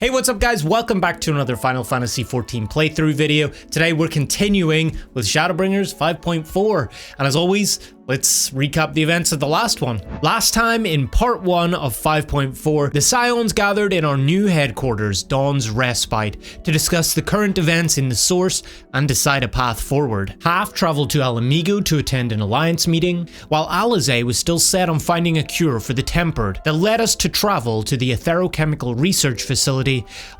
Hey, what's up guys? Welcome back to another Final Fantasy XIV playthrough video. Today we're continuing with Shadowbringers 5.4, and as always, let's recap the events of the last one. Last time, in part 1 of 5.4, the Scions gathered in our new headquarters, Dawn's Respite, to discuss the current events in the Source and decide a path forward. Half travelled to Alamigo to attend an alliance meeting, while Alize was still set on finding a cure for the Tempered that led us to travel to the Etherochemical Research Facility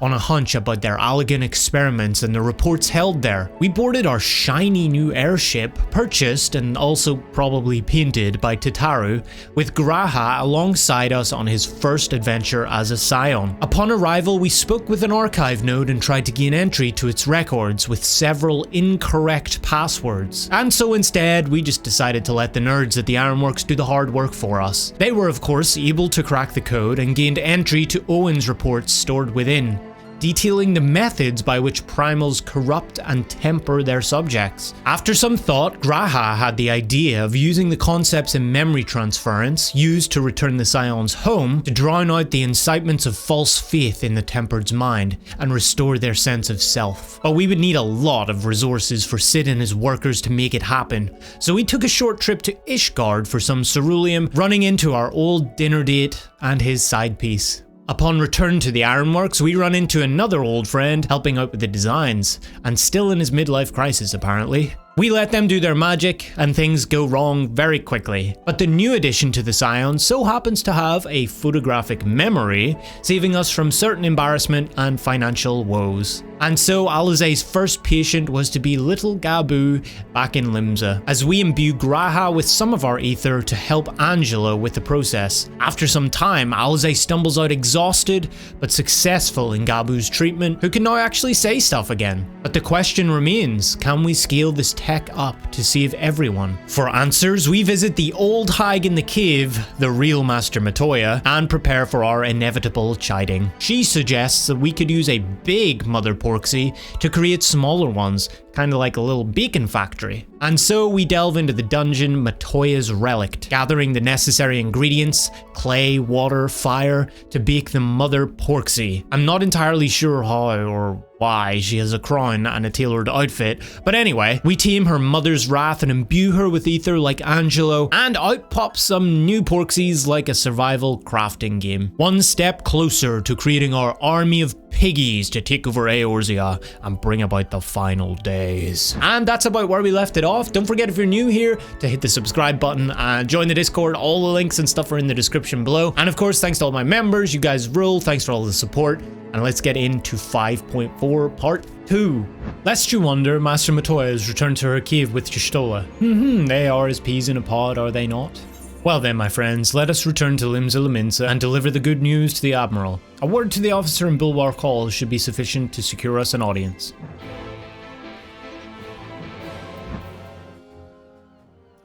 on a hunch about their Allegan experiments and the reports held there. We boarded our shiny new airship, purchased and also probably painted by Tataru, with Graha alongside us on his first adventure as a Scion. Upon arrival, we spoke with an archive node and tried to gain entry to its records with several incorrect passwords. And so instead, we just decided to let the nerds at the Ironworks do the hard work for us. They were of course able to crack the code and gained entry to Owen's reports stored within, detailing the methods by which primals corrupt and temper their subjects. After some thought, Graha had the idea of using the concepts in memory transference used to return the Scions home to drown out the incitements of false faith in the Tempered's mind and restore their sense of self. But we would need a lot of resources for Sid and his workers to make it happen, so we took a short trip to Ishgard for some ceruleum, running into our old dinner date and his side piece. Upon return to the Ironworks, we run into another old friend helping out with the designs, and still in his midlife crisis apparently. We let them do their magic, and things go wrong very quickly. But the new addition to the Scions so happens to have a photographic memory, saving us from certain embarrassment and financial woes. And so Alize's first patient was to be little Gabu back in Limsa, as we imbue Graha with some of our ether to help Angela with the process. After some time, Alize stumbles out exhausted, but successful in Gabu's treatment, who can now actually say stuff again. But the question remains, can we scale this tech up to save everyone? For answers, we visit the old hag in the cave, the real Master Matoya, and prepare for our inevitable chiding. She suggests that we could use a big Mother Porksy to create smaller ones, kind of like a little beacon factory. And so we delve into the dungeon Matoya's Relict, gathering the necessary ingredients, clay, water, fire, to bake the Mother Porksy. I'm not entirely sure how or why she has a crown and a tailored outfit, but anyway, we tame her mother's wrath and imbue her with ether like Angelo, and out pops some new Porksies like a survival crafting game. One step closer to creating our army of piggies to take over Eorzea and bring about the final days. And that's about where we left it off. Don't forget, if you're new here, to hit the subscribe button and join the Discord. All the links and stuff are in the description below. And of course, thanks to all my members. You guys rule. Thanks for all the support. And let's get into 5.4 part 2. Lest you wonder, Master Matoya has returned to her cave with Y'shtola. They are as peas in a pod, are they not? Well then, my friends, let us return to Limsa Lominsa and deliver the good news to the Admiral. A word to the officer in Bulwark Hall should be sufficient to secure us an audience.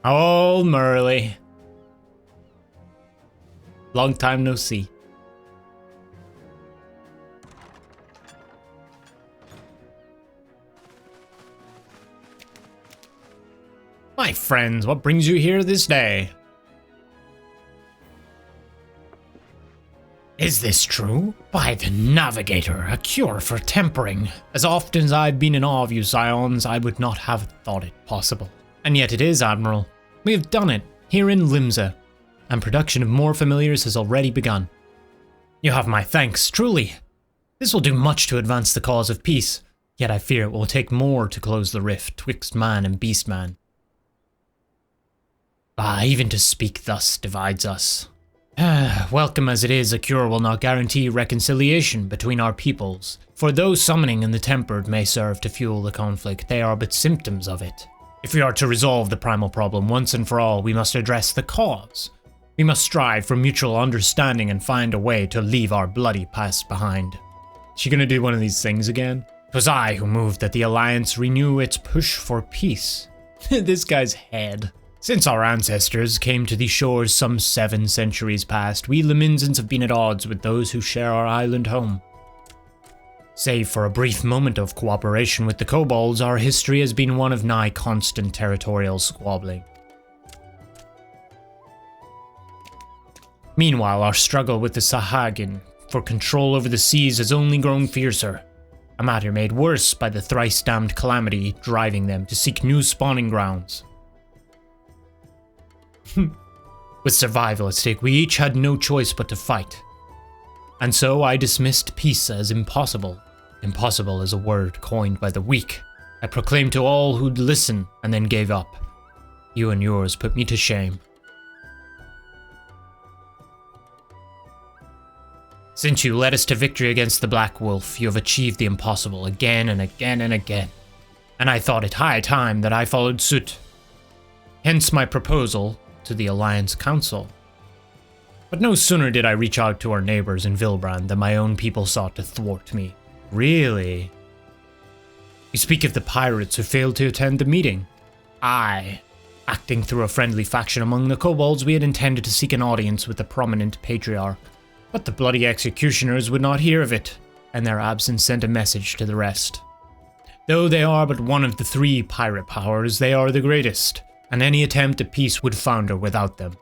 Oh, Merle. Long time no see. My friends, what brings you here this day? Is this true? By the Navigator, a cure for tempering. As often as I've been in awe of you, Scions, I would not have thought it possible. And yet it is, Admiral. We have done it, here in Limsa, and production of more familiars has already begun. You have my thanks, truly. This will do much to advance the cause of peace, yet I fear it will take more to close the rift twixt man and beastman. Even to speak thus divides us. Welcome as it is, a cure will not guarantee reconciliation between our peoples, for though summoning in the Tempered may serve to fuel the conflict, they are but symptoms of it. If we are to resolve the primal problem once and for all, we must address the cause. We must strive for mutual understanding and find a way to leave our bloody past behind. Is she gonna do one of these things again? 'Twas I who moved that the Alliance renew its push for peace. This guy's head. Since our ancestors came to these shores some 7 centuries past, we Laminsans have been at odds with those who share our island home. Save for a brief moment of cooperation with the Kobolds, our history has been one of nigh constant territorial squabbling. Meanwhile, our struggle with the Sahagin for control over the seas has only grown fiercer, a matter made worse by the thrice-damned calamity driving them to seek new spawning grounds. With survival at stake, we each had no choice but to fight. And so I dismissed peace as impossible. Impossible is a word coined by the weak. I proclaimed to all who'd listen and then gave up. You and yours put me to shame. Since you led us to victory against the Black Wolf, you have achieved the impossible again and again and again. And I thought it high time that I followed suit. Hence my proposal to the Alliance Council. But no sooner did I reach out to our neighbors in Vilbrand than my own people sought to thwart me. Really? You speak of the pirates who failed to attend the meeting. Aye. Acting through a friendly faction among the Kobolds, we had intended to seek an audience with the prominent patriarch. But the bloody executioners would not hear of it, and their absence sent a message to the rest. Though they are but one of the 3 pirate powers, they are the greatest, and any attempt at peace would founder without them.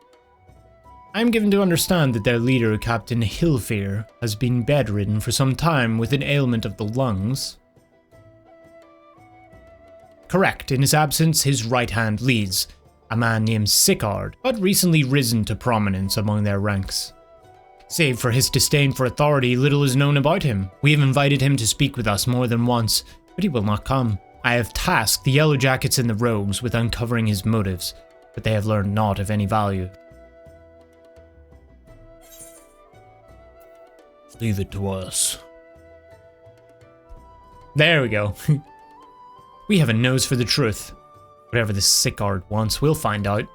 I am given to understand that their leader, Captain Hilfir, has been bedridden for some time with an ailment of the lungs. Correct, in his absence, his right hand leads, a man named Sicard, but recently risen to prominence among their ranks. Save for his disdain for authority, little is known about him. We have invited him to speak with us more than once, but he will not come. I have tasked the Yellow Jackets and the Rogues with uncovering his motives, but they have learned naught of any value. Leave it to us. There we go. We have a nose for the truth. Whatever this Sicard wants, we'll find out.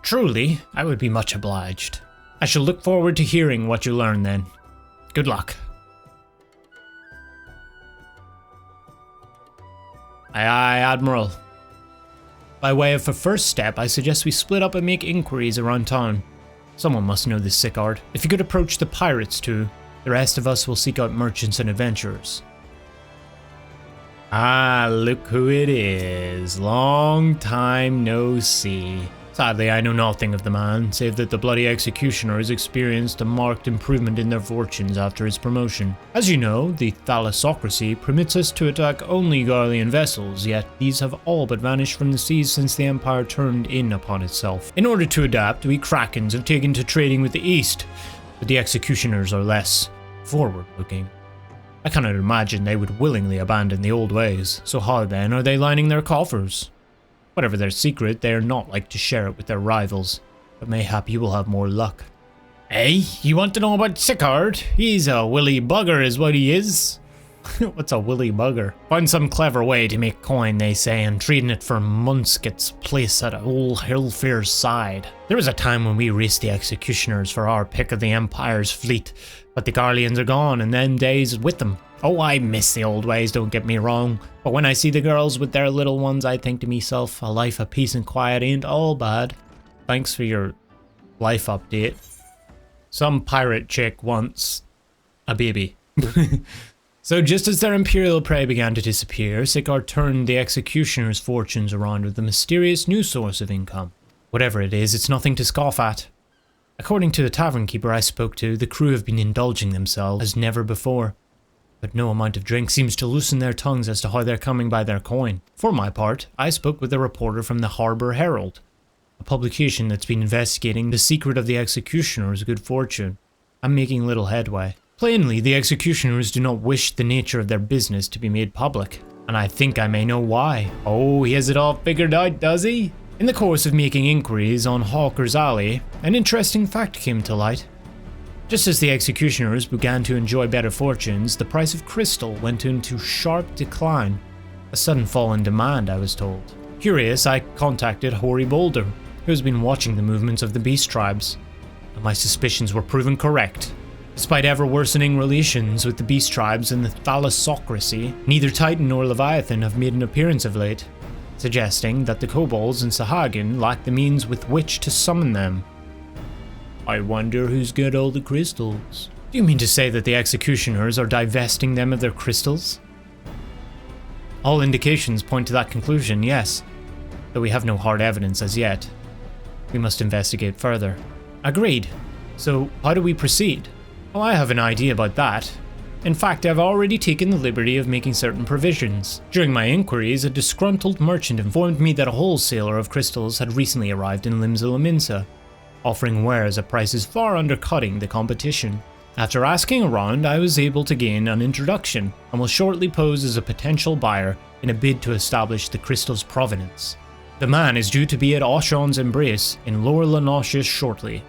Truly, I would be much obliged. I shall look forward to hearing what you learn then. Good luck. Aye aye, Admiral. By way of a first step, I suggest we split up and make inquiries around town. Someone must know this Sicard. If you could approach the pirates too, the rest of us will seek out merchants and adventurers. Ah, look who it is. Long time no see. Sadly, I know nothing of the man, save that the bloody executioners experienced a marked improvement in their fortunes after his promotion. As you know, the thalassocracy permits us to attack only Garlean vessels, yet these have all but vanished from the seas since the Empire turned in upon itself. In order to adapt, we Krakens have taken to trading with the East, but the executioners are less forward-looking. I cannot imagine they would willingly abandon the old ways, so how then are they lining their coffers? Whatever their secret, they are not like to share it with their rivals, but mayhap you will have more luck. Hey, you want to know about Sicard? He's a willy bugger is what he is. What's a willy bugger? Find some clever way to make coin, they say, and trading it for months gets place at old Hilfir's side. There was a time when we raced the executioners for our pick of the Empire's fleet, but the Garleans are gone and them days with them. Oh, I miss the old ways, don't get me wrong, but when I see the girls with their little ones, I think to myself, a life of peace and quiet ain't all bad. Thanks for your life update. Some pirate chick wants a baby. So just as their imperial prey began to disappear, Sicard turned the executioner's fortunes around with a mysterious new source of income. Whatever it is, it's nothing to scoff at. According to the tavern keeper I spoke to, the crew have been indulging themselves as never before. But no amount of drink seems to loosen their tongues as to how they're coming by their coin. For my part, I spoke with a reporter from the Harbour Herald, a publication that's been investigating the secret of the executioner's good fortune. I'm making little headway. Plainly, the executioners do not wish the nature of their business to be made public, and I think I may know why. Oh, he has it all figured out, does he? In the course of making inquiries on Hawker's Alley, an interesting fact came to light. Just as the executioners began to enjoy better fortunes, the price of crystal went into sharp decline. A sudden fall in demand, I was told. Curious, I contacted Hoary Boulder, who has been watching the movements of the beast tribes, and my suspicions were proven correct. Despite ever-worsening relations with the beast tribes and the thalassocracy, neither Titan nor Leviathan have made an appearance of late, suggesting that the Kobolds and Sahagin lack the means with which to summon them. I wonder who's got all the crystals. Do you mean to say that the executioners are divesting them of their crystals? All indications point to that conclusion, yes, though we have no hard evidence as yet. We must investigate further. Agreed. So, how do we proceed? Well, I have an idea about that. In fact, I've already taken the liberty of making certain provisions. During my inquiries, a disgruntled merchant informed me that a wholesaler of crystals had recently arrived in Limsa, offering wares at prices far undercutting the competition. After asking around, I was able to gain an introduction and will shortly pose as a potential buyer in a bid to establish the crystal's provenance. The man is due to be at Aushon's Embrace in Lower Lanaushus shortly.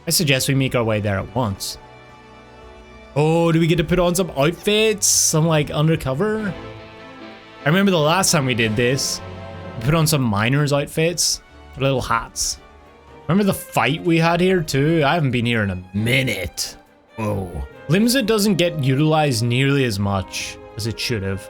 I suggest we make our way there at once. Oh, do we get to put on some outfits? Some like undercover? I remember the last time we did this. We put on some miners' outfits, little hats. Remember the fight we had here too? I haven't been here in a minute. Whoa. Limsa doesn't get utilized nearly as much as it should have.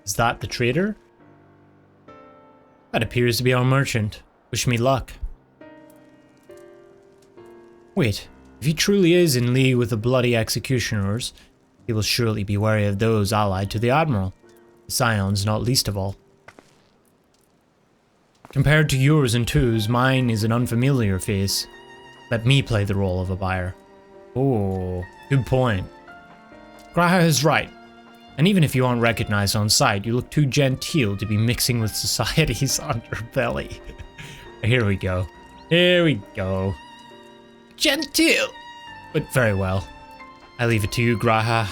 Is that the trader? That appears to be our merchant. Wish me luck. Wait, if he truly is in league with the bloody executioners, he will surely be wary of those allied to the Admiral. The Scions not least of all. Compared to yours and two's, mine is an unfamiliar face. Let me play the role of a buyer. Oh, good point. Graha is right. And even if you aren't recognized on sight, you look too genteel to be mixing with society's underbelly. Here we go. Here we go. Genteel! But very well. I leave it to you, Graha.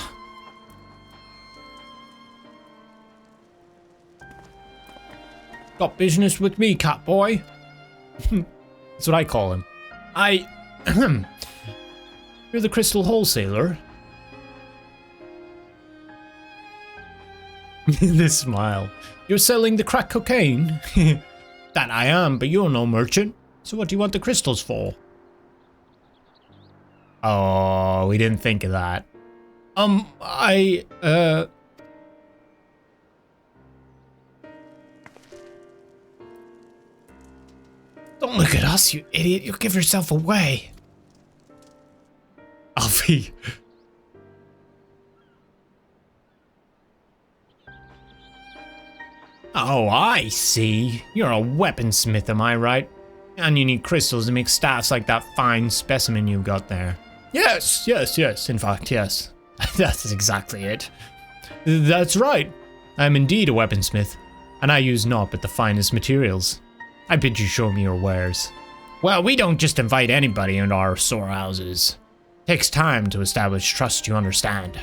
Got business with me, cat boy. That's what I call him. You're the crystal wholesaler? This smile. You're selling the crack cocaine? That I am, but you're no merchant. So what do you want the crystals for? Oh, we didn't think of that. Don't look at us, you idiot. You'll give yourself away. Alfie. Oh, I see. You're a weaponsmith, am I right? And you need crystals to make staffs like that fine specimen you got there. Yes. In fact, yes. That's exactly it. That's right. I am indeed a weaponsmith, and I use naught but the finest materials. I bid you show me your wares. Well, we don't just invite anybody into our storehouses. Takes time to establish trust, you understand.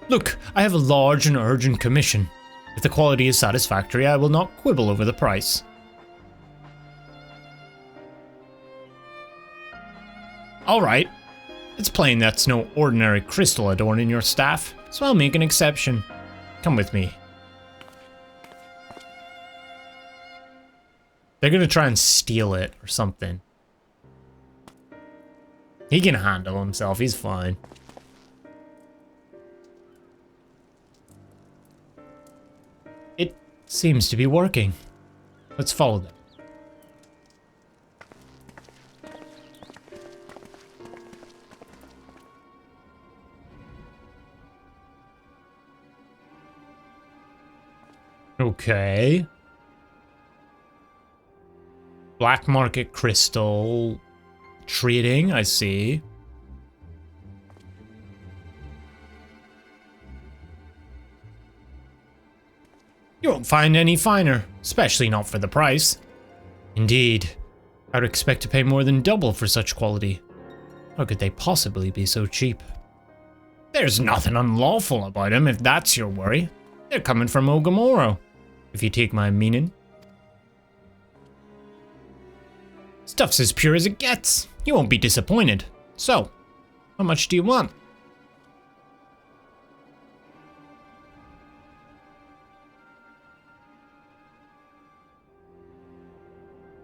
Look, I have a large and urgent commission. If the quality is satisfactory, I will not quibble over the price. Alright. It's plain that's no ordinary crystal adorning your staff, so I'll make an exception. Come with me. They're gonna try and steal it or something. He can handle himself, he's fine. It seems to be working. Let's follow them. Okay. Black market crystal trading, I see. You won't find any finer, especially not for the price. Indeed, I'd expect to pay more than double for such quality. How could they possibly be so cheap? There's nothing unlawful about them if that's your worry. They're coming from Ogamoro, if you take my meaning. Stuff's as pure as it gets. You won't be disappointed. So, how much do you want?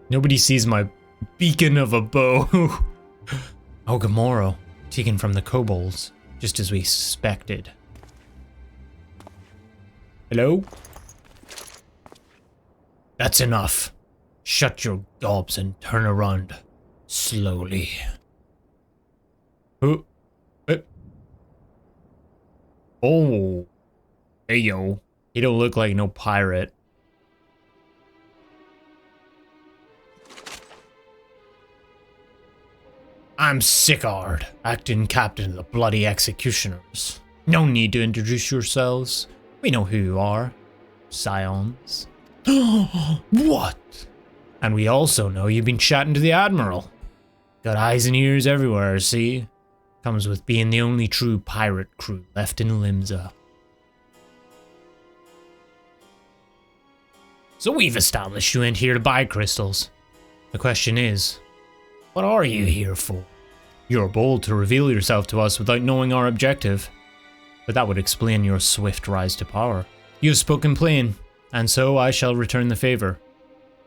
Nobody sees my beacon of a bow. Ogamoro, taken from the Kobolds, just as we suspected. Hello? That's enough. Shut your gobs and turn around. Slowly. Oh. Hey, yo. He don't look like no pirate. I'm Sicard, acting captain of the bloody executioners. No need to introduce yourselves. We know who you are. Scions. What? And we also know you've been chatting to the Admiral. Got eyes and ears everywhere, see? Comes with being the only true pirate crew left in Limsa. So we've established you ain't here to buy crystals. The question is, what are you here for? You're bold to reveal yourself to us without knowing our objective, but that would explain your swift rise to power. You have spoken plain, and so I shall return the favor.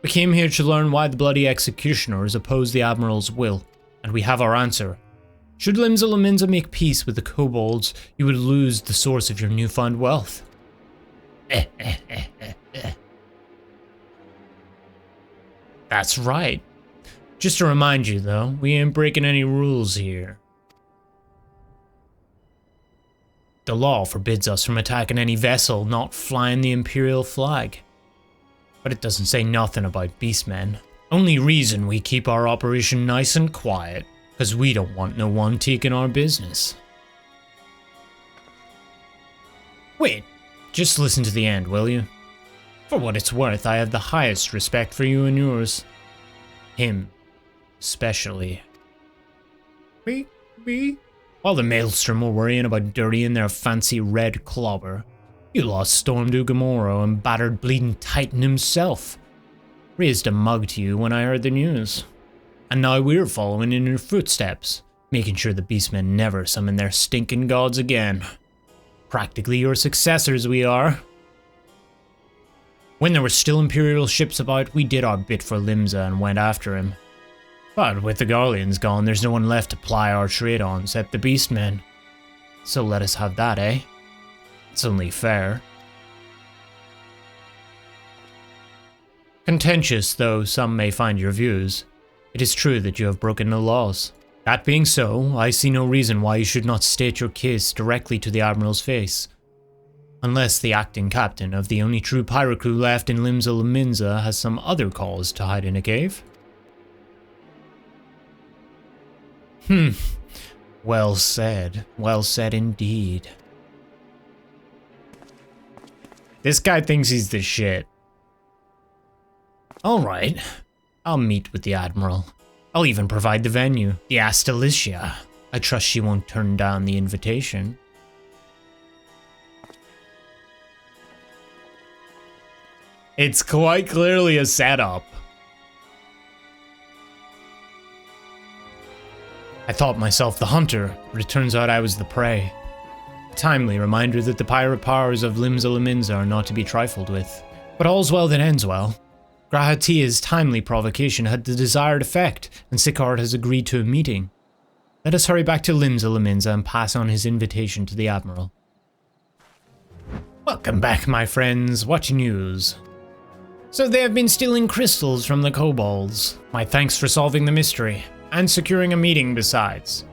We came here to learn why the bloody executioners oppose the Admiral's will, and we have our answer. Should Limsa make peace with the Kobolds, you would lose the source of your newfound wealth. That's right. Just to remind you, though, we ain't breaking any rules here. The law forbids us from attacking any vessel not flying the Imperial flag. But it doesn't say nothing about beastmen. Only reason we keep our operation nice and quiet, because we don't want no one taking our business. Wait, just listen to the end, will you? For what it's worth, I have the highest respect for you and yours. Him, especially. Me? While the Maelstrom were worrying about dirtying their fancy red clobber, you lost Stormdew Gamora and battered Bleeding Titan himself. Raised a mug to you when I heard the news. And now we're following in your footsteps, making sure the beastmen never summon their stinking gods again. Practically your successors we are. When there were still Imperial ships about, we did our bit for Limsa and went after him. But with the Garleans gone, there's no one left to ply our trade on except the beastmen. So let us have that, eh? It's only fair. Contentious though some may find your views, it is true that you have broken the laws. That being so, I see no reason why you should not state your case directly to the Admiral's face. Unless the acting captain of the only true pirate crew left in Limsa has some other cause to hide in a cave. Well said indeed. This guy thinks he's the shit. Alright, I'll meet with the Admiral. I'll even provide the venue, the Astalicia. I trust she won't turn down the invitation. It's quite clearly a setup. I thought myself the hunter, but it turns out I was the prey. A timely reminder that the pirate powers of Limsa are not to be trifled with. But all's well that ends well. Grahatia's timely provocation had the desired effect, and Sicard has agreed to a meeting. Let us hurry back to Limsa and pass on his invitation to the Admiral. Welcome back, my friends. What news? So they have been stealing crystals from the Kobolds. My thanks for solving the mystery, and securing a meeting besides.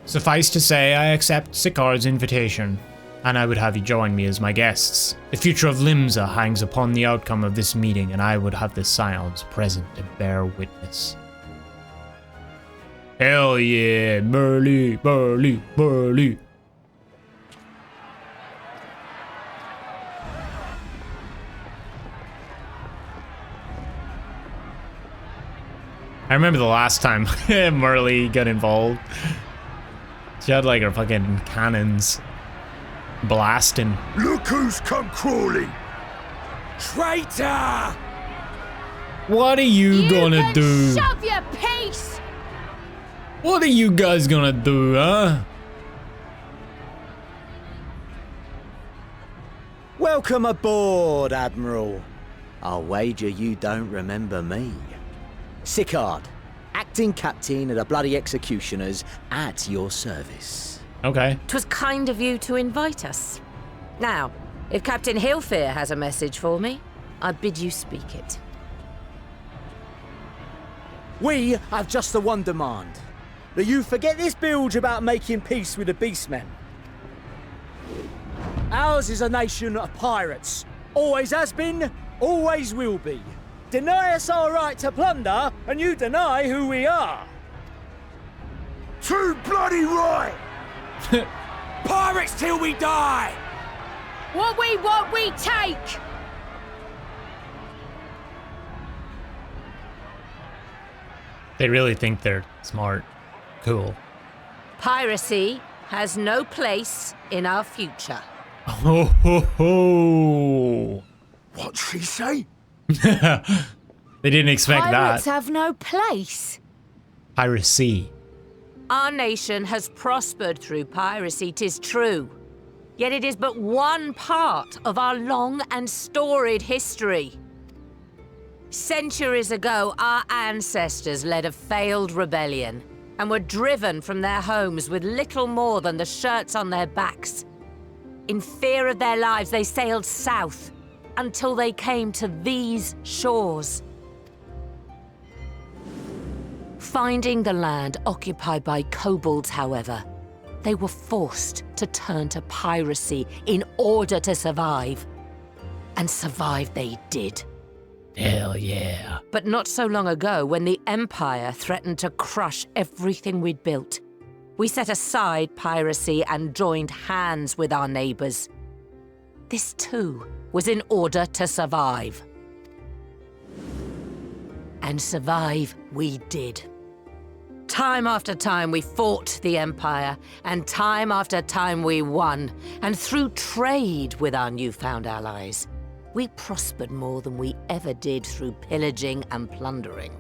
Suffice to say, I accept Sicard's invitation, and I would have you join me as my guests. The future of Limsa hangs upon the outcome of this meeting, and I would have the Scions present to bear witness. Hell yeah, Burly. I remember the last time Merle got involved. She had like her fucking cannons blasting. Look who's come crawling! Traitor! What are you gonna do? Shove your peace! What are you guys gonna do, huh? Welcome aboard, Admiral. I'll wager you don't remember me. Sicard, acting captain of the bloody executioners, at your service. Okay. 'Twas kind of you to invite us. Now, if Captain Hillfear has a message for me, I bid you speak it. We have just the one demand. That you forget this bilge about making peace with the beastmen. Ours is a nation of pirates. Always has been, always will be. Deny us our right to plunder, and you deny who we are. Too bloody right! Pirates till we die! What we want, we take! They really think they're smart. Cool. Piracy has no place in our future. Ho ho ho! What'd she say? They didn't expect Pirates that. have no place. Piracy. Our nation has prospered through piracy, 'tis true. Yet it is but one part of our long and storied history. Centuries ago, our ancestors led a failed rebellion and were driven from their homes with little more than the shirts on their backs. In fear of their lives, they sailed south until they came to these shores. Finding the land occupied by kobolds, however, they were forced to turn to piracy in order to survive. And survive they did. Hell yeah. But not so long ago, when the Empire threatened to crush everything we'd built, we set aside piracy and joined hands with our neighbors. This too was in order to survive. And survive we did. Time after time we fought the Empire, and time after time we won. And through trade with our newfound allies, we prospered more than we ever did through pillaging and plundering.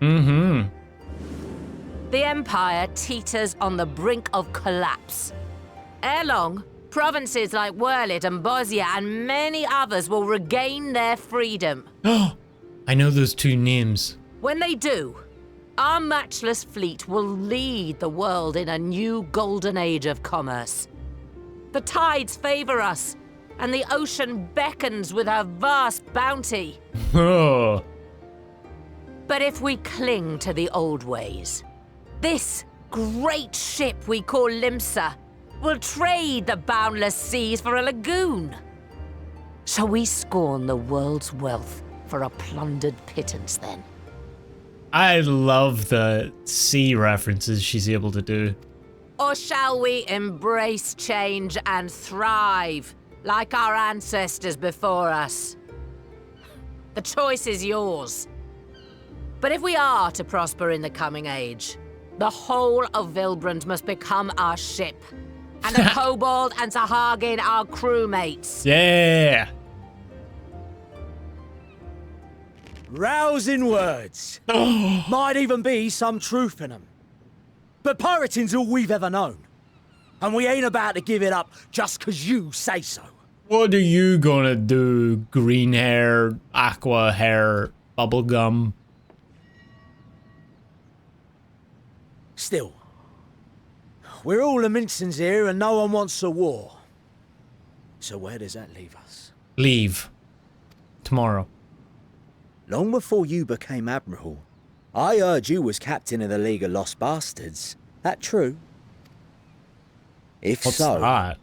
Mm-hmm. The Empire teeters on the brink of collapse. Ere long, provinces like Wurlit and Bosnia and many others will regain their freedom. I know those two names. When they do, our matchless fleet will lead the world in a new golden age of commerce. The tides favor us, and the ocean beckons with her vast bounty. Oh. But if we cling to the old ways, this great ship we call Limsa will trade the boundless seas for a lagoon. Shall we scorn the world's wealth for a plundered pittance then? I love the sea references she's able to do. Or shall we embrace change and thrive like our ancestors before us? The choice is yours. But if we are to prosper in the coming age, the whole of Vilbrand must become our ship, and the Kobold and Sahagin our crewmates. Yeah. Rousing words. Might even be some truth in them. But pirating's all we've ever known. And we ain't about to give it up just 'cause you say so. What are you gonna do, green hair, aqua hair, bubblegum? Still, we're all Mincins here and no one wants a war. So where does that leave us? Leave. Tomorrow. Long before you became Admiral, I heard you was captain of the League of Lost Bastards. That true? If What's so, that?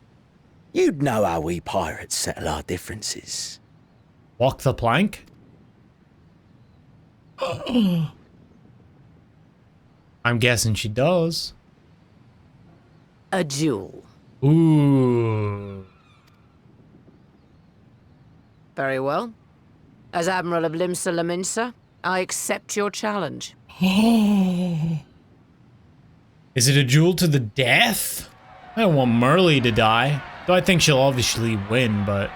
you'd know how we pirates settle our differences. Walk the plank? I'm guessing she does. A duel. Ooh. Very well. As Admiral of Limsa Laminsa, I accept your challenge. Is it a duel to the death? I don't want Merle to die. Though I think she'll obviously win, but...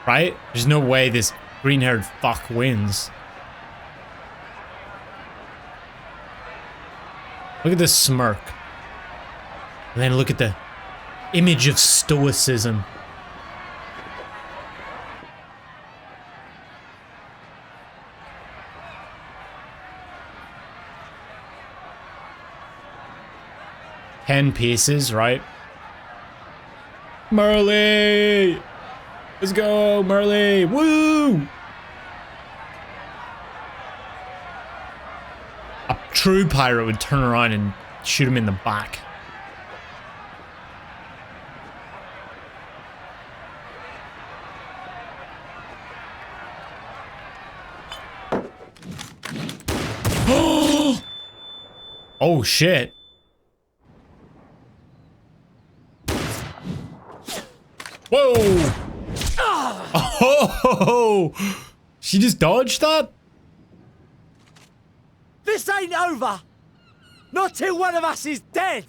Right? There's no way this green-haired fuck wins. Look at this smirk. And then look at the image of stoicism. Ten pieces, right? Merle! Let's go, Merle! Woo! A true pirate would turn around and shoot him in the back. Oh shit. Whoa! Oh! She just dodged that? This ain't over! Not till one of us is dead!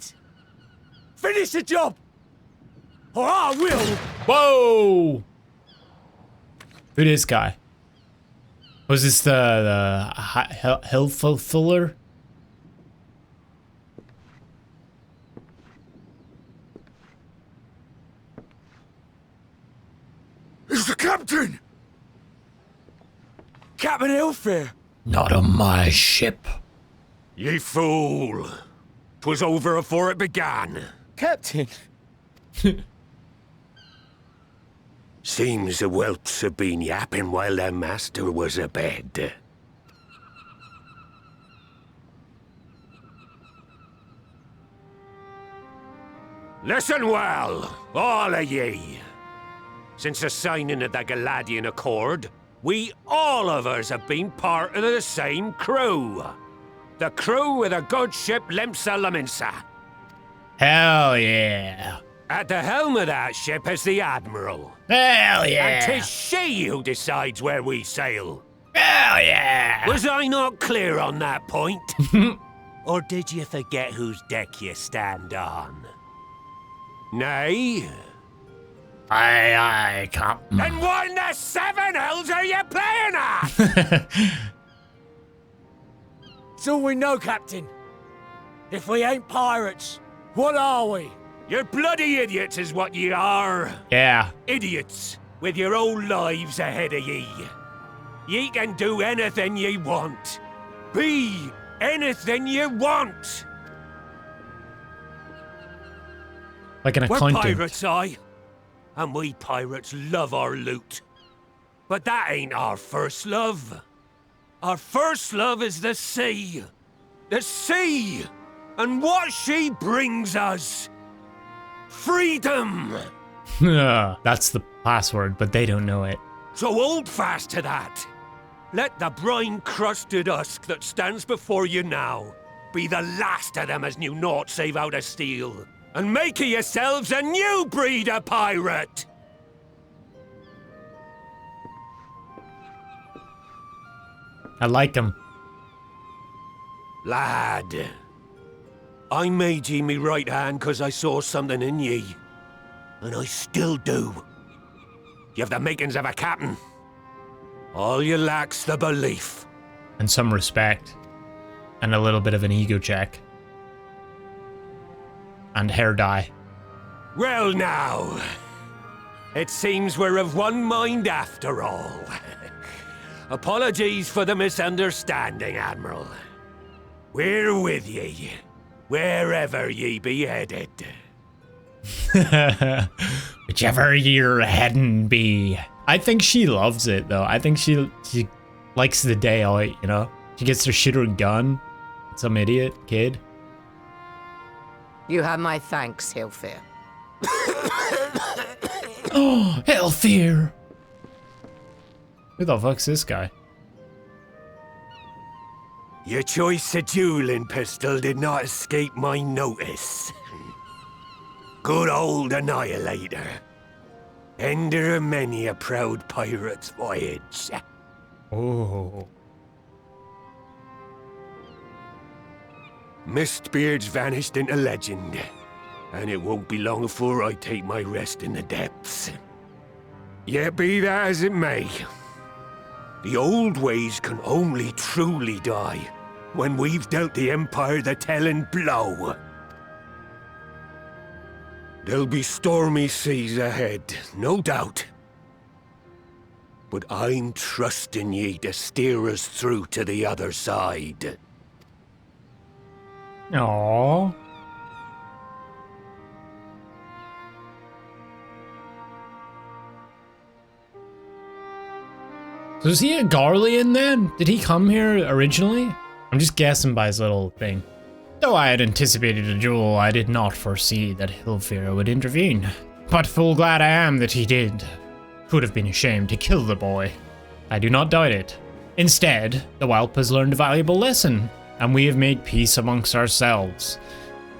Finish the job! Or I will! Whoa! Who this guy? Was this the Hellfuller? It's the captain! Captain Elfir! Not on my ship. Ye fool! 'Twas over afore it began. Captain! Seems the whelps have been yapping while their master was abed. Listen well, all of ye. Since the signing of the Galadian Accord, we all of us have been part of the same crew. The crew of the good ship Limsa Laminsa. Hell yeah. At the helm of that ship is the Admiral. Hell And yeah. 'tis she who decides where we sail. Hell yeah. Was I not clear on that point? Or did you forget whose deck you stand on? Nay? Aye, Captain. Then what in the seven hells are you playing at? It's all we know, Captain. If we ain't pirates, what are we? You're bloody idiots is what ye are. Yeah. Idiots, with your own lives ahead of ye. Ye can do anything ye want. Be anything ye want. Like an We're accountant. pirates, aye. And we pirates love our loot. But that ain't our first love. Our first love is the sea. The sea! And what she brings us. Freedom! That's the password, but they don't know it. So hold fast to that. Let the brine-crusted husk that stands before you now be the last of them as knew naught save out of steel. And make of yourselves a new breed of pirate! I like him. Lad, I made ye me right hand 'cause I saw something in ye. And I still do. You've the makings of a captain. All you lack's the belief. And some respect. And a little bit of an ego check. And hair dye. Well now, it seems we're of one mind after all. Apologies for the misunderstanding, Admiral. We're with ye, wherever ye be headed. Whichever you're heading be. I think she loves it though. I think she likes the day out, you know? She gets her shooter gun. Some kid. You have my thanks, Hilfir. Oh, Hellfear! Who the fuck's this guy? Your choice of dueling pistol did not escape my notice. Good old Annihilator. Ender of many a proud pirate's voyage. Oh. Mistbeard's vanished into legend, and it won't be long before I take my rest in the depths. Yet be that as it may, the old ways can only truly die when we've dealt the Empire the telling blow. There'll be stormy seas ahead, no doubt. But I'm trusting ye to steer us through to the other side. Aww. So is he a Garlean then? Did he come here originally? I'm just guessing by his little thing. Though I had anticipated a duel, I did not foresee that Hilfir would intervene. But full glad I am that he did. 'Twould have been a shame to kill the boy. I do not doubt it. Instead, the whelp has learned a valuable lesson, and we have made peace amongst ourselves.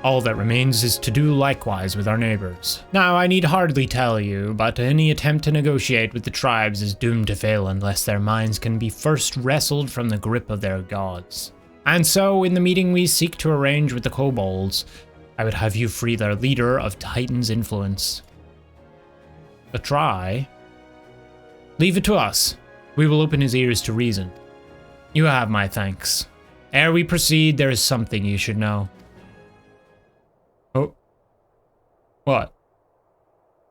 All that remains is to do likewise with our neighbors. Now, I need hardly tell you, but any attempt to negotiate with the tribes is doomed to fail unless their minds can be first wrestled from the grip of their gods. And so, in the meeting we seek to arrange with the Kobolds, I would have you free their leader of Titan's influence. But try. Leave it to us. We will open his ears to reason. You have my thanks. Ere we proceed, there is something you should know. Oh. What?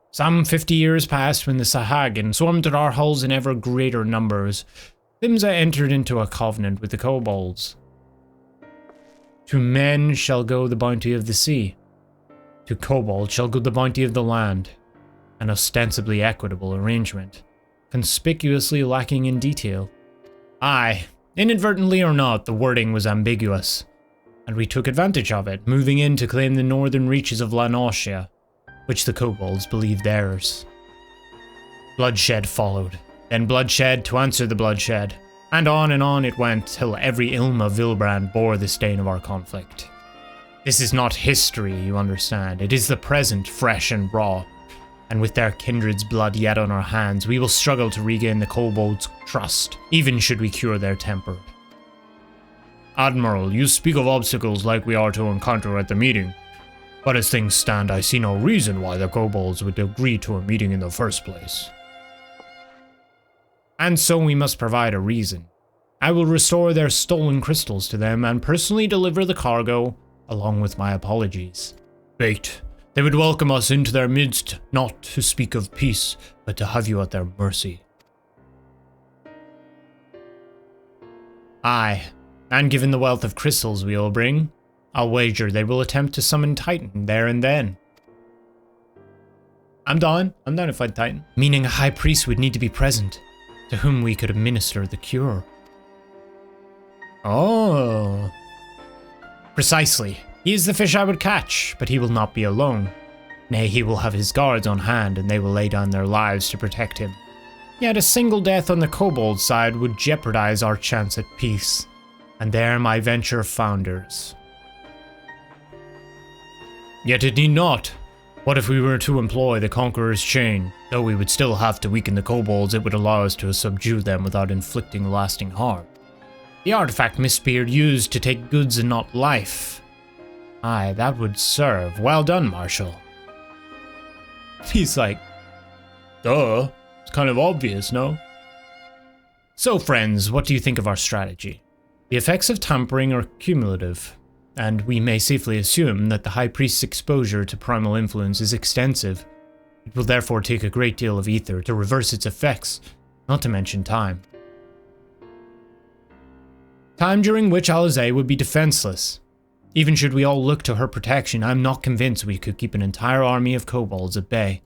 Some 50 years passed when the Sahagin swarmed at our hulls in ever greater numbers. Thimsa entered into a covenant with the Kobolds. To men shall go the bounty of the sea. To Kobolds shall go the bounty of the land. An ostensibly equitable arrangement, conspicuously lacking in detail. Aye, inadvertently or not, the wording was ambiguous, and we took advantage of it, moving in to claim the northern reaches of La Nausea, which the Kobolds believed theirs. Bloodshed followed, then bloodshed to answer the bloodshed, and on it went till every Ilm of Vilbrand bore the stain of our conflict. This is not history, you understand, it is the present, fresh and raw. And with their kindred's blood yet on our hands, we will struggle to regain the Kobolds' trust, even should we cure their temper. Admiral, you speak of obstacles like we are to encounter at the meeting, but as things stand, I see no reason why the Kobolds would agree to a meeting in the first place. And so we must provide a reason. I will restore their stolen crystals to them and personally deliver the cargo, along with my apologies. Bait. They would welcome us into their midst, not to speak of peace, but to have you at their mercy. Aye, and given the wealth of crystals we will bring, I'll wager they will attempt to summon Titan there and then. I'm down to fight Titan. Meaning a high priest would need to be present, to whom we could administer the cure. Oh. Precisely. He is the fish I would catch, but he will not be alone. Nay, he will have his guards on hand, and they will lay down their lives to protect him. Yet a single death on the Kobold side would jeopardize our chance at peace, and there my venture founders. Yet it need not. What if we were to employ the Conqueror's Chain? Though we would still have to weaken the Kobolds, it would allow us to subdue them without inflicting lasting harm. The artifact Mistbeard used to take goods and not life. Aye, that would serve. Well done, Marshal. He's like, duh. It's kind of obvious, no? So, friends, what do you think of our strategy? The effects of tampering are cumulative, and we may safely assume that the High Priest's exposure to primal influence is extensive. It will therefore take a great deal of ether to reverse its effects, not to mention time. Time during which Alizé would be defenseless. Even should we all look to her protection, I'm not convinced we could keep an entire army of kobolds at bay.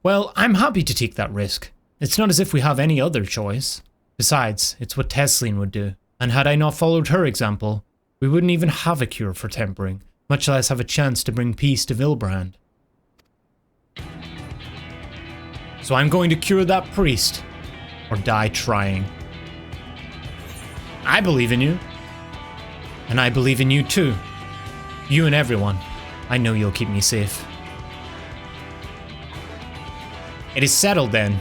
Well, I'm happy to take that risk. It's not as if we have any other choice. Besides, it's what Tesleen would do, and had I not followed her example, we wouldn't even have a cure for tempering, much less have a chance to bring peace to Vilbrand. So I'm going to cure that priest, or die trying. I believe in you. And I believe in you too. You and everyone. I know you'll keep me safe. It is settled then.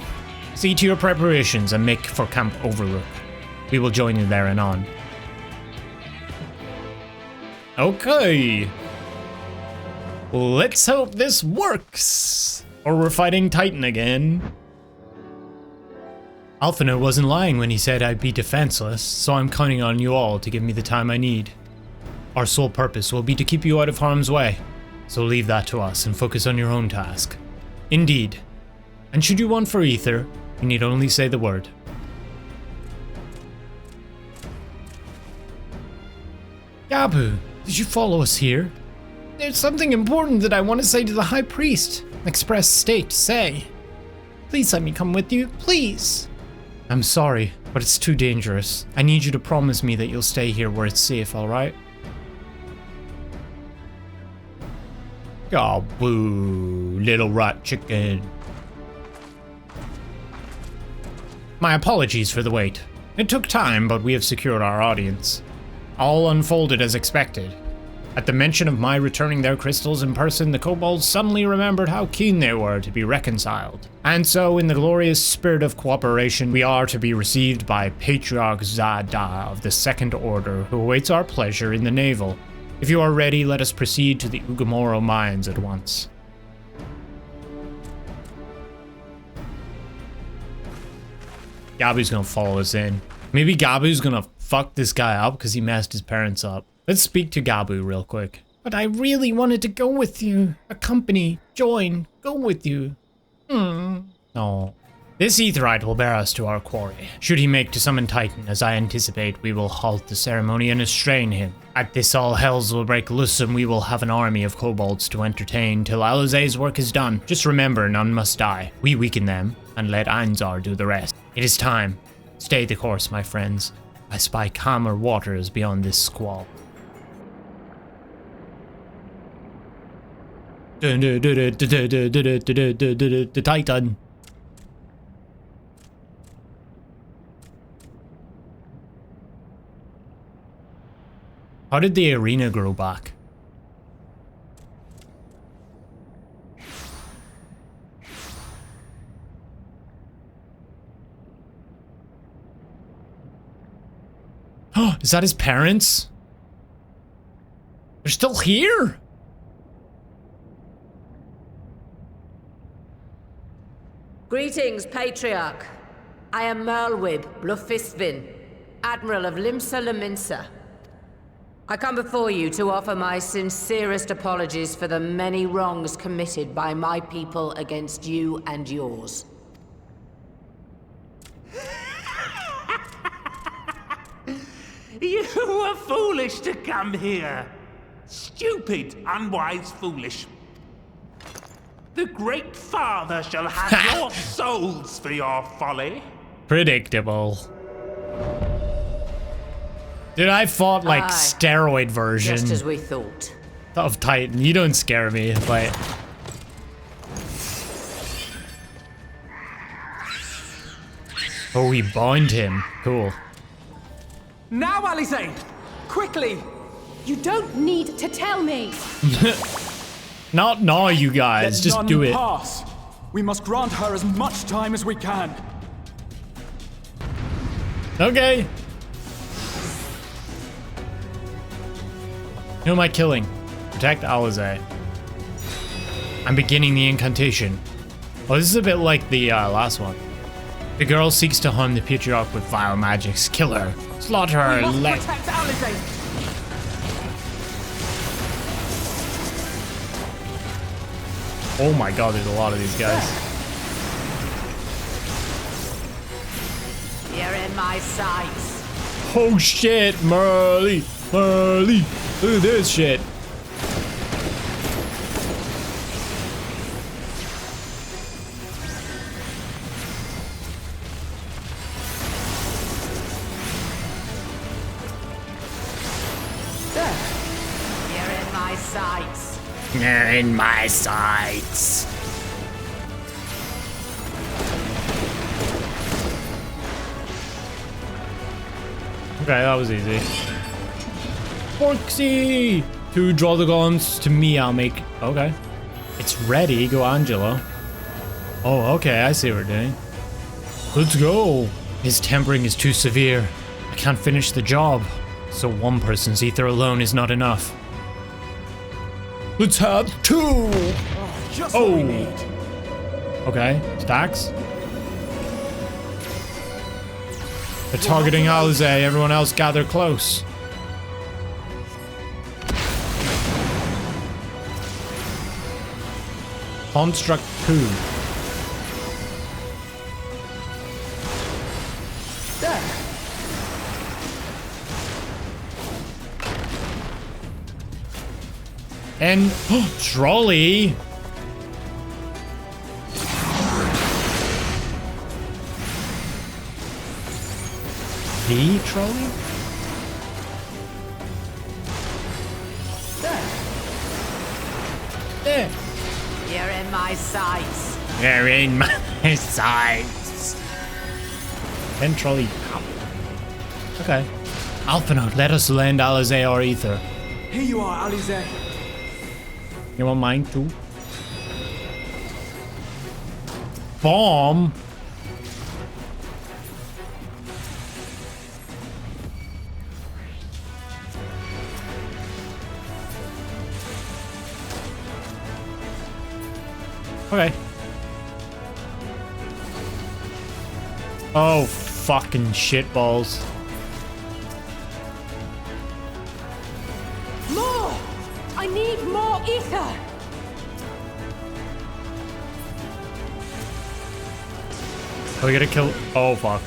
See to your preparations and make for Camp Overlook. We will join you there and on. Okay. Let's hope this works. Or we're fighting Titan again. Alphinaud wasn't lying when he said I'd be defenseless, so I'm counting on you all to give me the time I need. Our sole purpose will be to keep you out of harm's way, so leave that to us and focus on your own task. Indeed. And should you want for ether, you need only say the word. Yabu, did you follow us here? There's something important that I want to say to the High Priest. Express state, say. Please let me come with you, please. I'm sorry, but it's too dangerous. I need you to promise me that you'll stay here where it's safe, alright? Oh, boo, little rat chicken. My apologies for the wait. It took time, but we have secured our audience. All unfolded as expected. At the mention of my returning their crystals in person, the Kobolds suddenly remembered how keen they were to be reconciled. And so, in the glorious spirit of cooperation, we are to be received by Patriarch Zada of the Second Order, who awaits our pleasure in the Navel. If you are ready, let us proceed to the Ugamoro mines at once. Gabu's gonna follow us in. Maybe Gabu's gonna fuck this guy up because he messed his parents up. Let's speak to Gabu real quick. But I really wanted to go with you. Accompany, join, go with you. No. This Aetheryte will bear us to our quarry. Should he make to summon Titan, as I anticipate, we will halt the ceremony and restrain him. At this all hells will break loose and we will have an army of kobolds to entertain till Alizé's work is done. Just remember, none must die. We weaken them and let Einzar do the rest. It is time. Stay the course, my friends. I spy calmer waters beyond this squall. The Titan. How did the arena grow back? Oh, is that his parents? They're still here? Greetings, Patriarch. I am Merlwib Blufistvin, Admiral of Limsa Laminsa. I come before you to offer my sincerest apologies for the many wrongs committed by my people against you and yours. You were foolish to come here. Stupid, unwise, foolish. The Great Father shall have your souls for your folly. Predictable. Dude, I fought like steroid version. Just as we thought. Of Titan. You don't scare me, but... Oh, we bind him. Cool. Now, Alizé! Quickly! You don't need to tell me! Not now, you guys. Let just none do it. Pass. We must grant her as much time as we can. Okay. Who am I killing? Protect Alizé. I'm beginning the incantation. Oh, this is a bit like the last one. The girl seeks to harm the Patriarch with vile magics. Kill her. Slaughter her. We must protect Alizé. Oh my god, there's a lot of these guys. You're in my sights. Oh shit, Marley. Marley. Look at this shit. You're in my sights. You're in my sights. Okay, that was easy. Forksy! To draw the guns to me, I'll make... Okay. It's ready. Go, Angelo. Oh, okay. I see what we're doing. Let's go. His tempering is too severe. I can't finish the job. So one person's ether alone is not enough. Let's have two! Just what we need. Okay. Stacks. They're targeting Alizé. Everyone else gather close. Construct 2. There. And trolley. The trolley? There. You're in my sights. You're in my sights. Centrally. Okay. Alphinaud, let us lend Alizé our ether. Here you are, Alizé. You want mine too? Bomb? Okay. Oh, fucking shitballs. More! I need more ether! Are we gonna kill? Oh, fuck.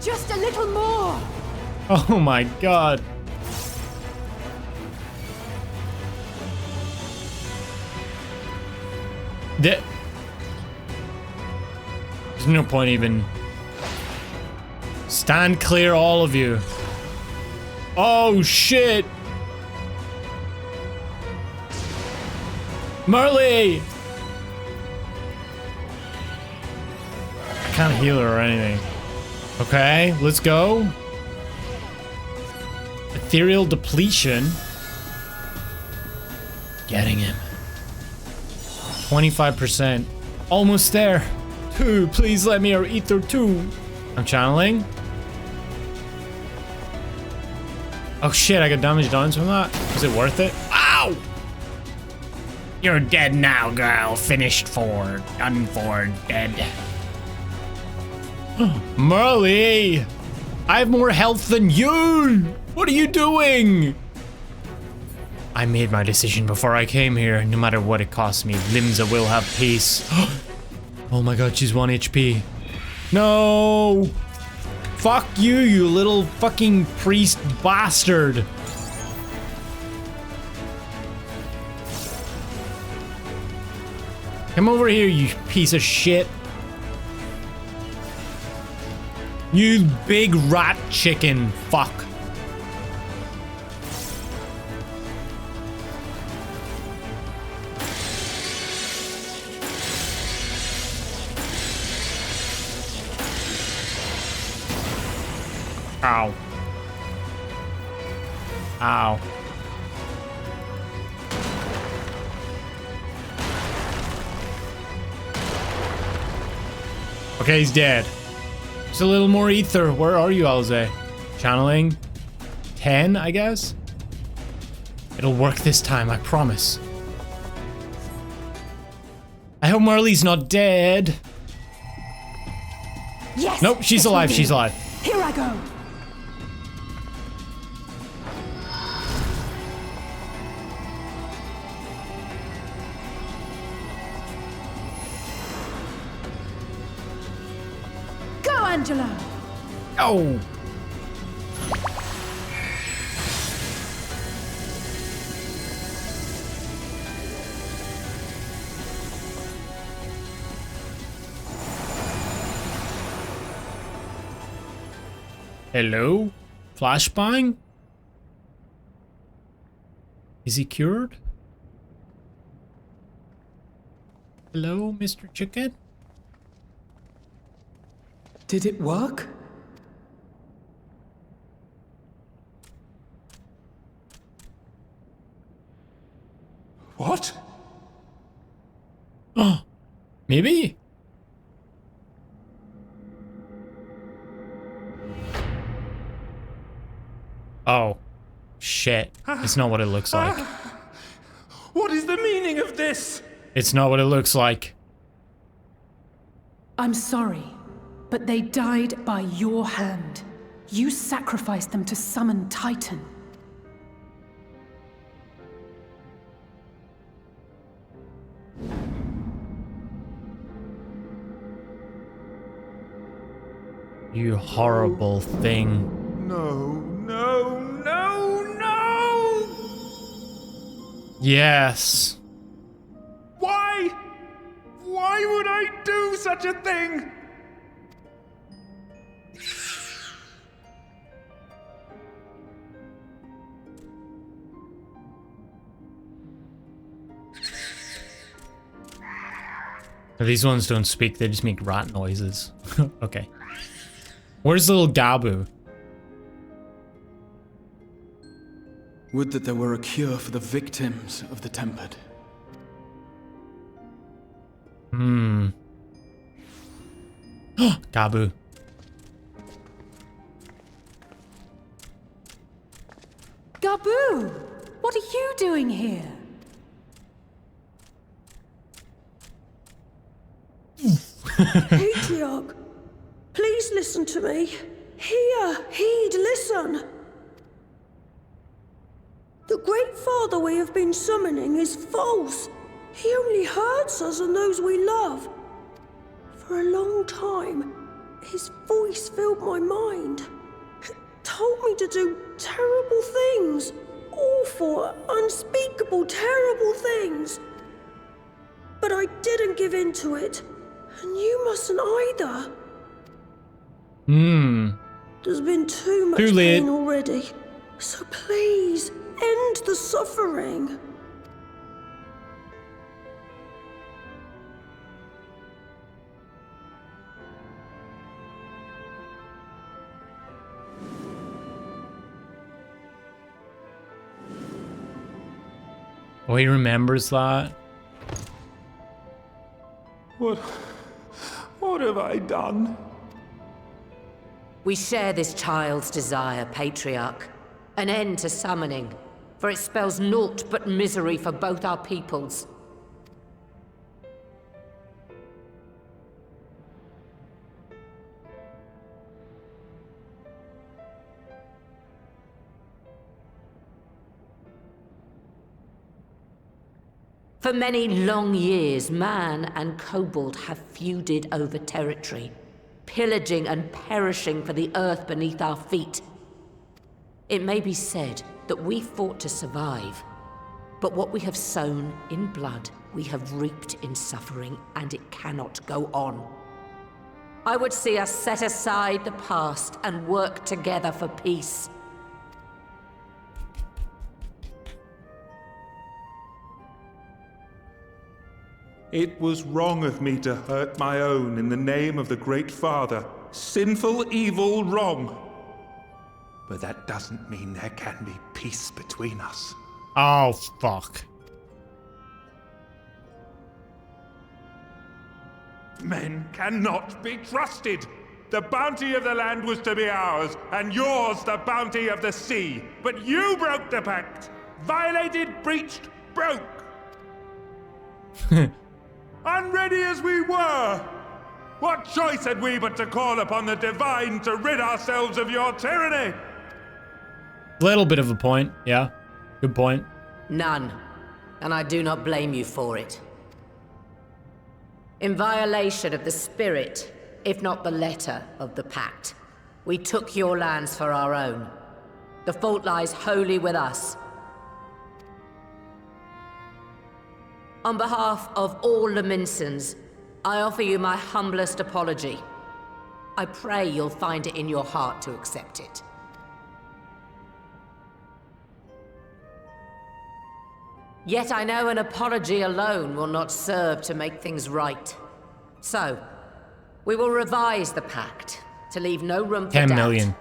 Just a little more! Oh my god. There's no point even. Stand clear, all of you. Oh shit. Merle! I can't heal her or anything. Okay, let's go. Ethereal depletion. Getting him. 25%. Almost there. Two, please let me our ether too. I'm channeling. Oh shit, I got damage done from that. Was it worth it? Ow! You're dead now, girl. Finished for. Done for. Dead. Merle! I have more health than you! What are you doing? I made my decision before I came here. No matter what it costs me, Limsa will have peace. Oh my god, she's 1 HP. No! Fuck you, you little fucking priest bastard. Come over here, you piece of shit. You big rat chicken. Fuck. Ow. Ow. Okay, he's dead. Just a little more ether. Where are you, Alze? Channeling 10, I guess? It'll work this time, I promise. I hope Marley's not dead. Yes! Nope, she's alive, she's alive. Here I go! Go, Angela! Oh! Hello? Flashbang? Is he cured? Hello, Mr. Chicken? Did it work? What? Oh, maybe? Oh, shit. It's not what it looks like. What is the meaning of this? It's not what it looks like. I'm sorry, but they died by your hand. You sacrificed them to summon Titan. You horrible thing. No, no, no, no! Yes. Why? Why would I do such a thing? These ones don't speak, they just make rat noises. Okay. Where's little Gabu? Would that there were a cure for the victims of the Tempered. Gabu. Gabu! What are you doing here? Patriarch, please listen to me. Hear, heed, listen. The Great Father we have been summoning is false. He only hurts us and those we love. For a long time, his voice filled my mind. It told me to do terrible things. Awful, unspeakable, terrible things. But I didn't give in to it. And you mustn't either. There's been too much pain already. So please, end the suffering. Oh, he remembers that. What have I done? We share this child's desire, Patriarch. An end to summoning, for it spells naught but misery for both our peoples. For many long years, man and Kobold have feuded over territory, pillaging and perishing for the earth beneath our feet. It may be said that we fought to survive, but what we have sown in blood, we have reaped in suffering, and it cannot go on. I would see us set aside the past and work together for peace. It was wrong of me to hurt my own in the name of the Great Father. Sinful, evil, wrong. But that doesn't mean there can be peace between us. Oh, fuck. Men cannot be trusted. The bounty of the land was to be ours, and yours the bounty of the sea. But you broke the pact. Violated, breached, broke. Unready as we were, what choice had we but to call upon the divine to rid ourselves of your tyranny? Little bit of a point, yeah. Good point. None, and I do not blame you for it. In violation of the spirit, if not the letter of the pact, we took your lands for our own. The fault lies wholly with us. On behalf of all Leminsons, I offer you my humblest apology. I pray you'll find it in your heart to accept it. Yet I know an apology alone will not serve to make things right. So, we will revise the pact to leave no room for 10 doubt. million.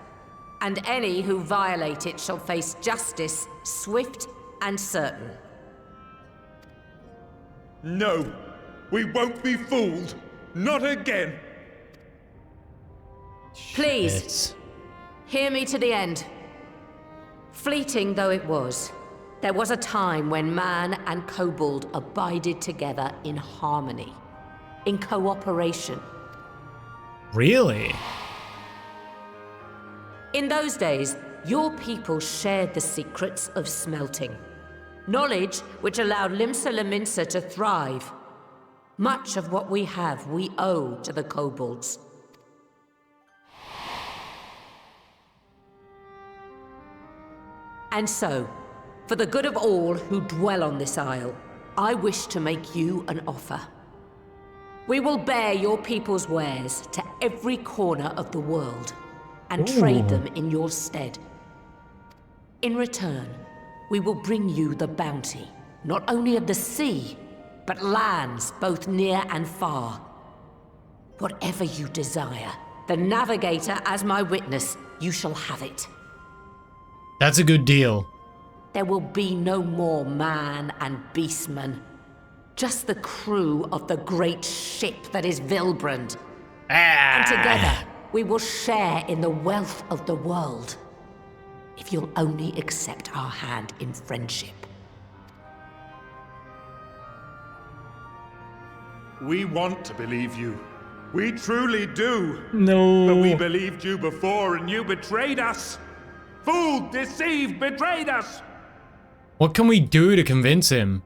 And any who violate it shall face justice, swift and certain. No, we won't be fooled. Not again. Please, hear me to the end. Fleeting though it was, there was a time when man and Kobold abided together in harmony, in cooperation. Really? In those days, your people shared the secrets of smelting. Knowledge which allowed Limsa Leminsa to thrive. Much of what we have, we owe to the Kobolds. And so, for the good of all who dwell on this isle, I wish to make you an offer. We will bear your people's wares to every corner of the world, and trade them in your stead. In return, we will bring you the bounty, not only of the sea, but lands both near and far. Whatever you desire, the Navigator as my witness, you shall have it. That's a good deal. There will be no more man and beastman, just the crew of the great ship that is Vilbrand. And together, we will share in the wealth of the world, if you'll only accept our hand in friendship. We want to believe you. We truly do. No. But we believed you before and you betrayed us. Fooled, deceived, betrayed us. What can we do to convince him?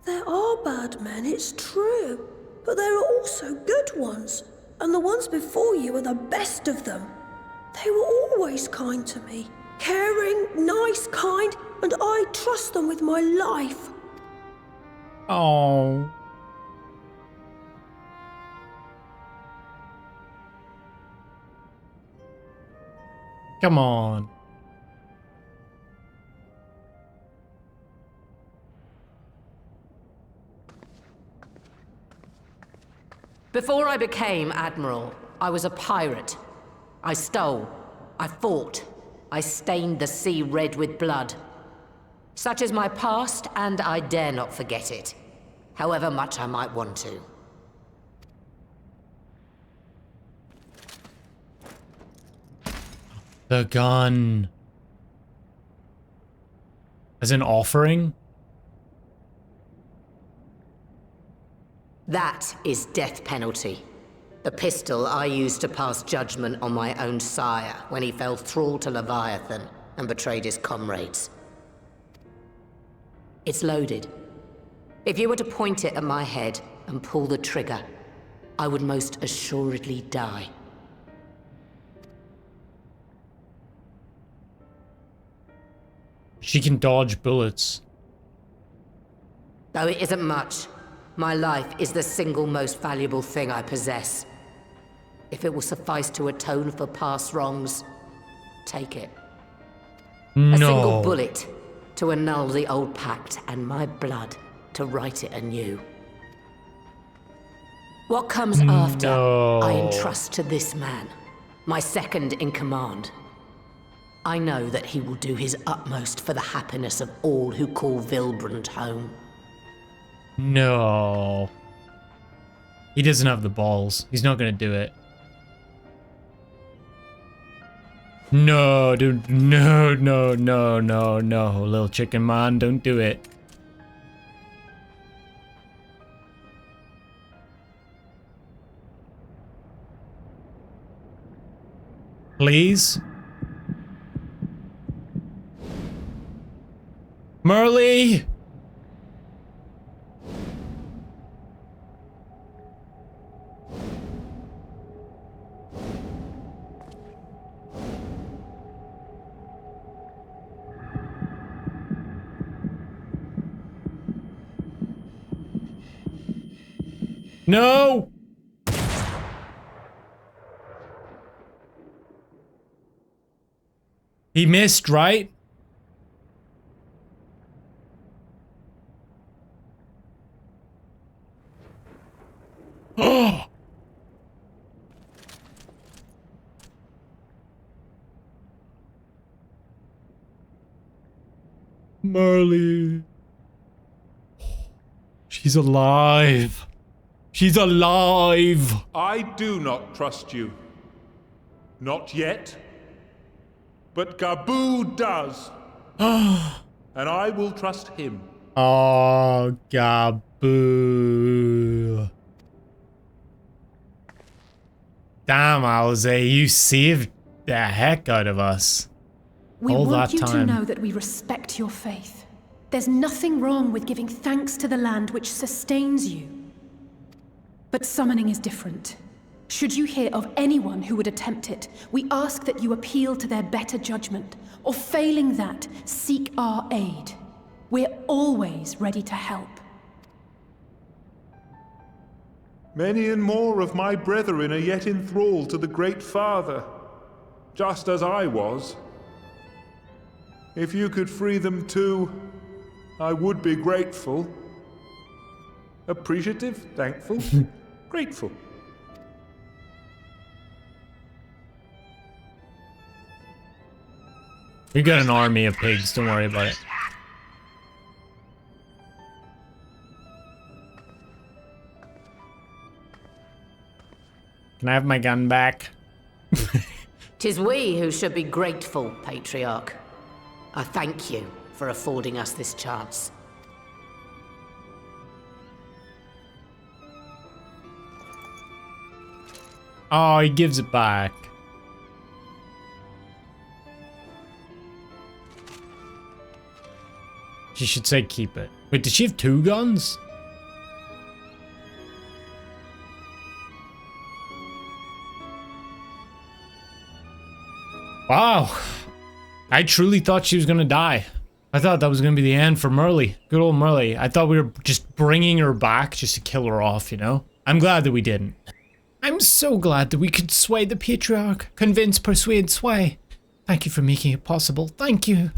There are bad men, it's true. But there are also good ones. And the ones before you are the best of them. They were always kind to me. Caring, nice, kind, and I trust them with my life. Oh. Come on. Before I became Admiral, I was a pirate. I stole, I fought, I stained the sea red with blood. Such is my past, and I dare not forget it, however much I might want to. The gun. As an offering? That is death penalty. The pistol I used to pass judgment on my own sire when he fell thrall to Leviathan and betrayed his comrades. It's loaded. If you were to point it at my head and pull the trigger, I would most assuredly die. She can dodge bullets. Though it isn't much, my life is the single most valuable thing I possess. If it will suffice to atone for past wrongs, take it. No. A single bullet to annul the old pact, and my blood to write it anew. What comes after, I entrust to this man, my second in command. I know that he will do his utmost for the happiness of all who call Vilbrand home. No. He doesn't have the balls. He's not gonna do it. No, dude. No, no, no, no, no. Little chicken man, don't do it. Please? Merle! No! He missed, right? Oh! Marley. She's alive. She's alive. I do not trust you. Not yet. But Gaboo does. And I will trust him. Oh, Gaboo. Damn, Alze, you saved the heck out of us. We All want that you time. to know that we respect your faith. There's nothing wrong with giving thanks to the land which sustains you. But summoning is different. Should you hear of anyone who would attempt it, we ask that you appeal to their better judgment, or failing that, seek our aid. We're always ready to help. Many and more of my brethren are yet in thrall to the Great Father, just as I was. If you could free them too, I would be grateful. Appreciative, thankful, grateful. You got an army of pigs, don't worry about it. Can I have my gun back? 'Tis we who should be grateful, Patriarch. I thank you for affording us this chance. Oh, he gives it back. She should say keep it. Wait, did she have 2 guns? Wow. I truly thought she was gonna die. I thought that was gonna be the end for Merle. Good old Merle. I thought we were just bringing her back just to kill her off, you know? I'm glad that we didn't. I'm so glad that we could sway the Patriarch. Convince, persuade, sway. Thank you for making it possible. Thank you.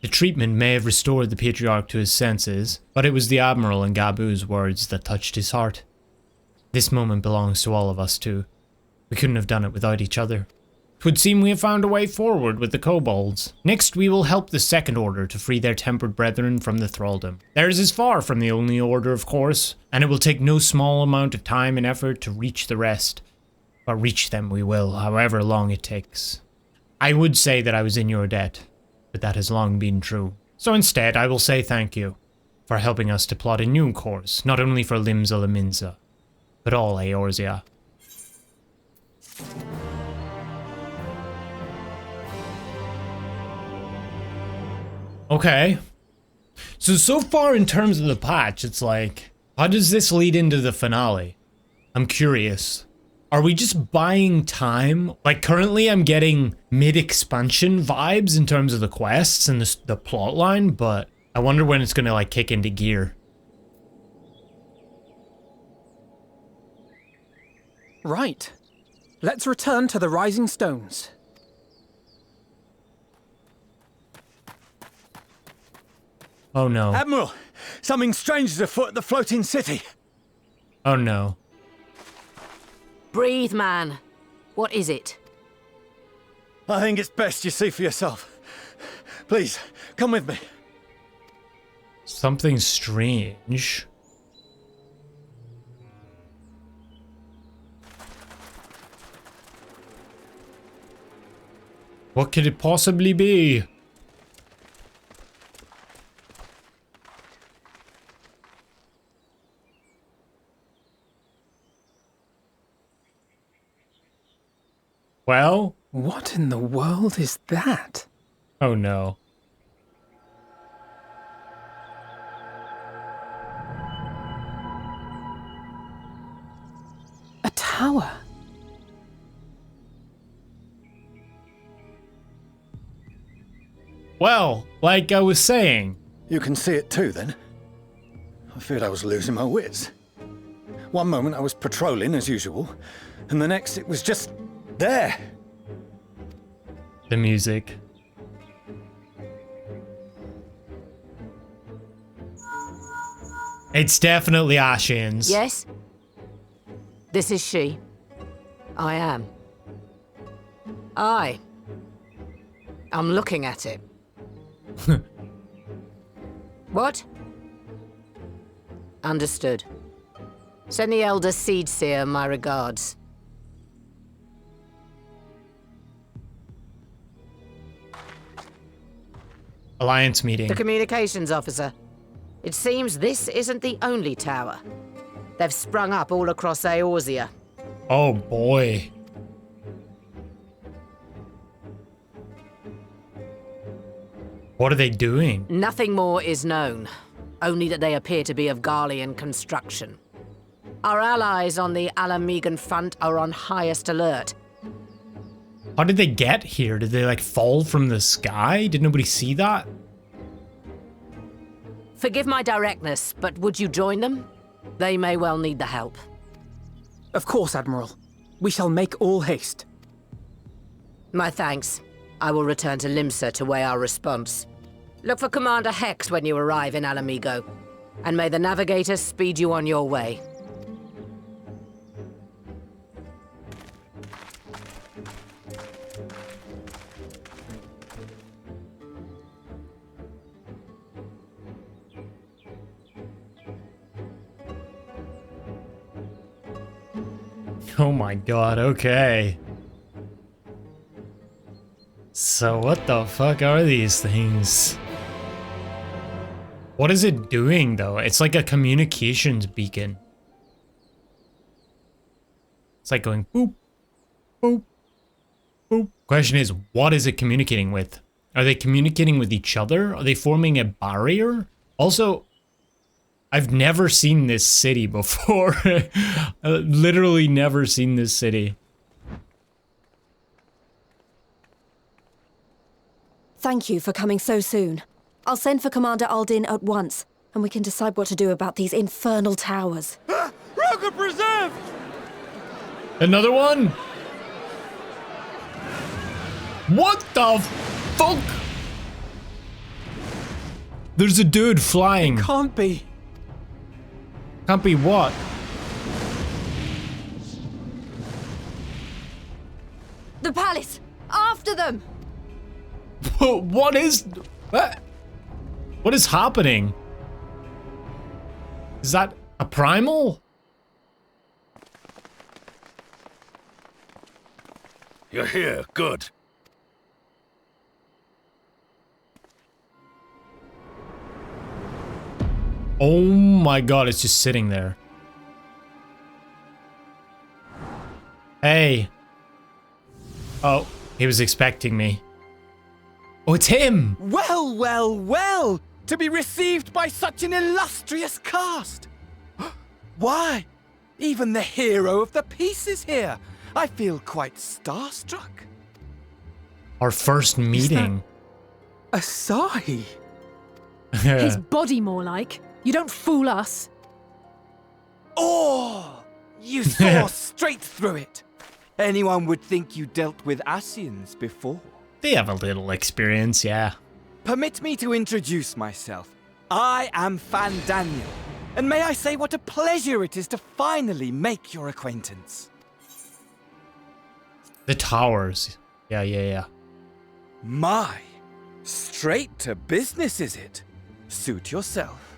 The treatment may have restored the Patriarch to his senses, but it was the Admiral and Gabu's words that touched his heart. This moment belongs to all of us too. We couldn't have done it without each other. 'Twould seem we have found a way forward with the Kobolds. Next we will help the Second Order to free their tempered brethren from the thraldom. Theirs is far from the only order, of course, and it will take no small amount of time and effort to reach the rest. But reach them we will, however long it takes. I would say that I was in your debt, but that has long been true. So instead I will say thank you for helping us to plot a new course, not only for Limsa Laminsa, but all Eorzea. Okay. So far in terms of the patch, it's like, how does this lead into the finale? I'm curious. Are we just buying time? Like currently I'm getting mid-expansion vibes in terms of the quests and the plot line, but I wonder when it's gonna like kick into gear. Right. Let's return to the Rising Stones. Oh no. Admiral, something strange is afoot at the floating city. Oh no. Breathe, man. What is it? I think it's best you see for yourself. Please, come with me. Something strange. What could it possibly be? Well? What in the world is that? Oh no. A tower. Well, like I was saying. You can see it too, then? I feared I was losing my wits. One moment I was patrolling as usual, and the next it was just there. The music. It's definitely Ashian's. Yes? This is she. I am. I'm looking at it. What? Understood. Send the Elder Seedseer my regards. Alliance meeting. The communications officer. It seems this isn't the only tower. They've sprung up all across Eorzea. Oh boy. What are they doing? Nothing more is known, only that they appear to be of Garlean construction. Our allies on the Alamegan front are on highest alert. How did they get here? Did they like fall from the sky? Did nobody see that? Forgive my directness, but would you join them? They may well need the help. Of course, Admiral. We shall make all haste. My thanks. I will return to Limsa to weigh our response. Look for Commander Hex when you arrive in Alamigo. And may the navigator speed you on your way. Oh my god, okay. So what the fuck are these things? What is it doing though? It's like a communications beacon. It's like going boop, boop, boop. Question is, what is it communicating with? Are they communicating with each other? Are they forming a barrier? Also, I've never seen this city before. I've literally never seen this city. Thank you for coming so soon. I'll send for Commander Aldin at once, and we can decide what to do about these infernal towers. Rogue preserved! Another one? What the fuck? There's a dude flying. It can't be. Can't be what? The palace! After them! What is... What is happening? Is that a primal? You're here, good. Oh my god, it's just sitting there. Hey. Oh, he was expecting me. Oh, it's him! Well, well, well! To be received by such an illustrious cast! Why? Even the hero of the piece is here! I feel quite starstruck. Our first meeting. Asahi? His body, more like. You don't fool us. Oh! You saw straight through it! Anyone would think you dealt with Ascians before. They have a little experience, yeah. Permit me to introduce myself. I am Fandaniel, and may I say what a pleasure it is to finally make your acquaintance. The towers. Yeah. My, straight to business is it? Suit yourself.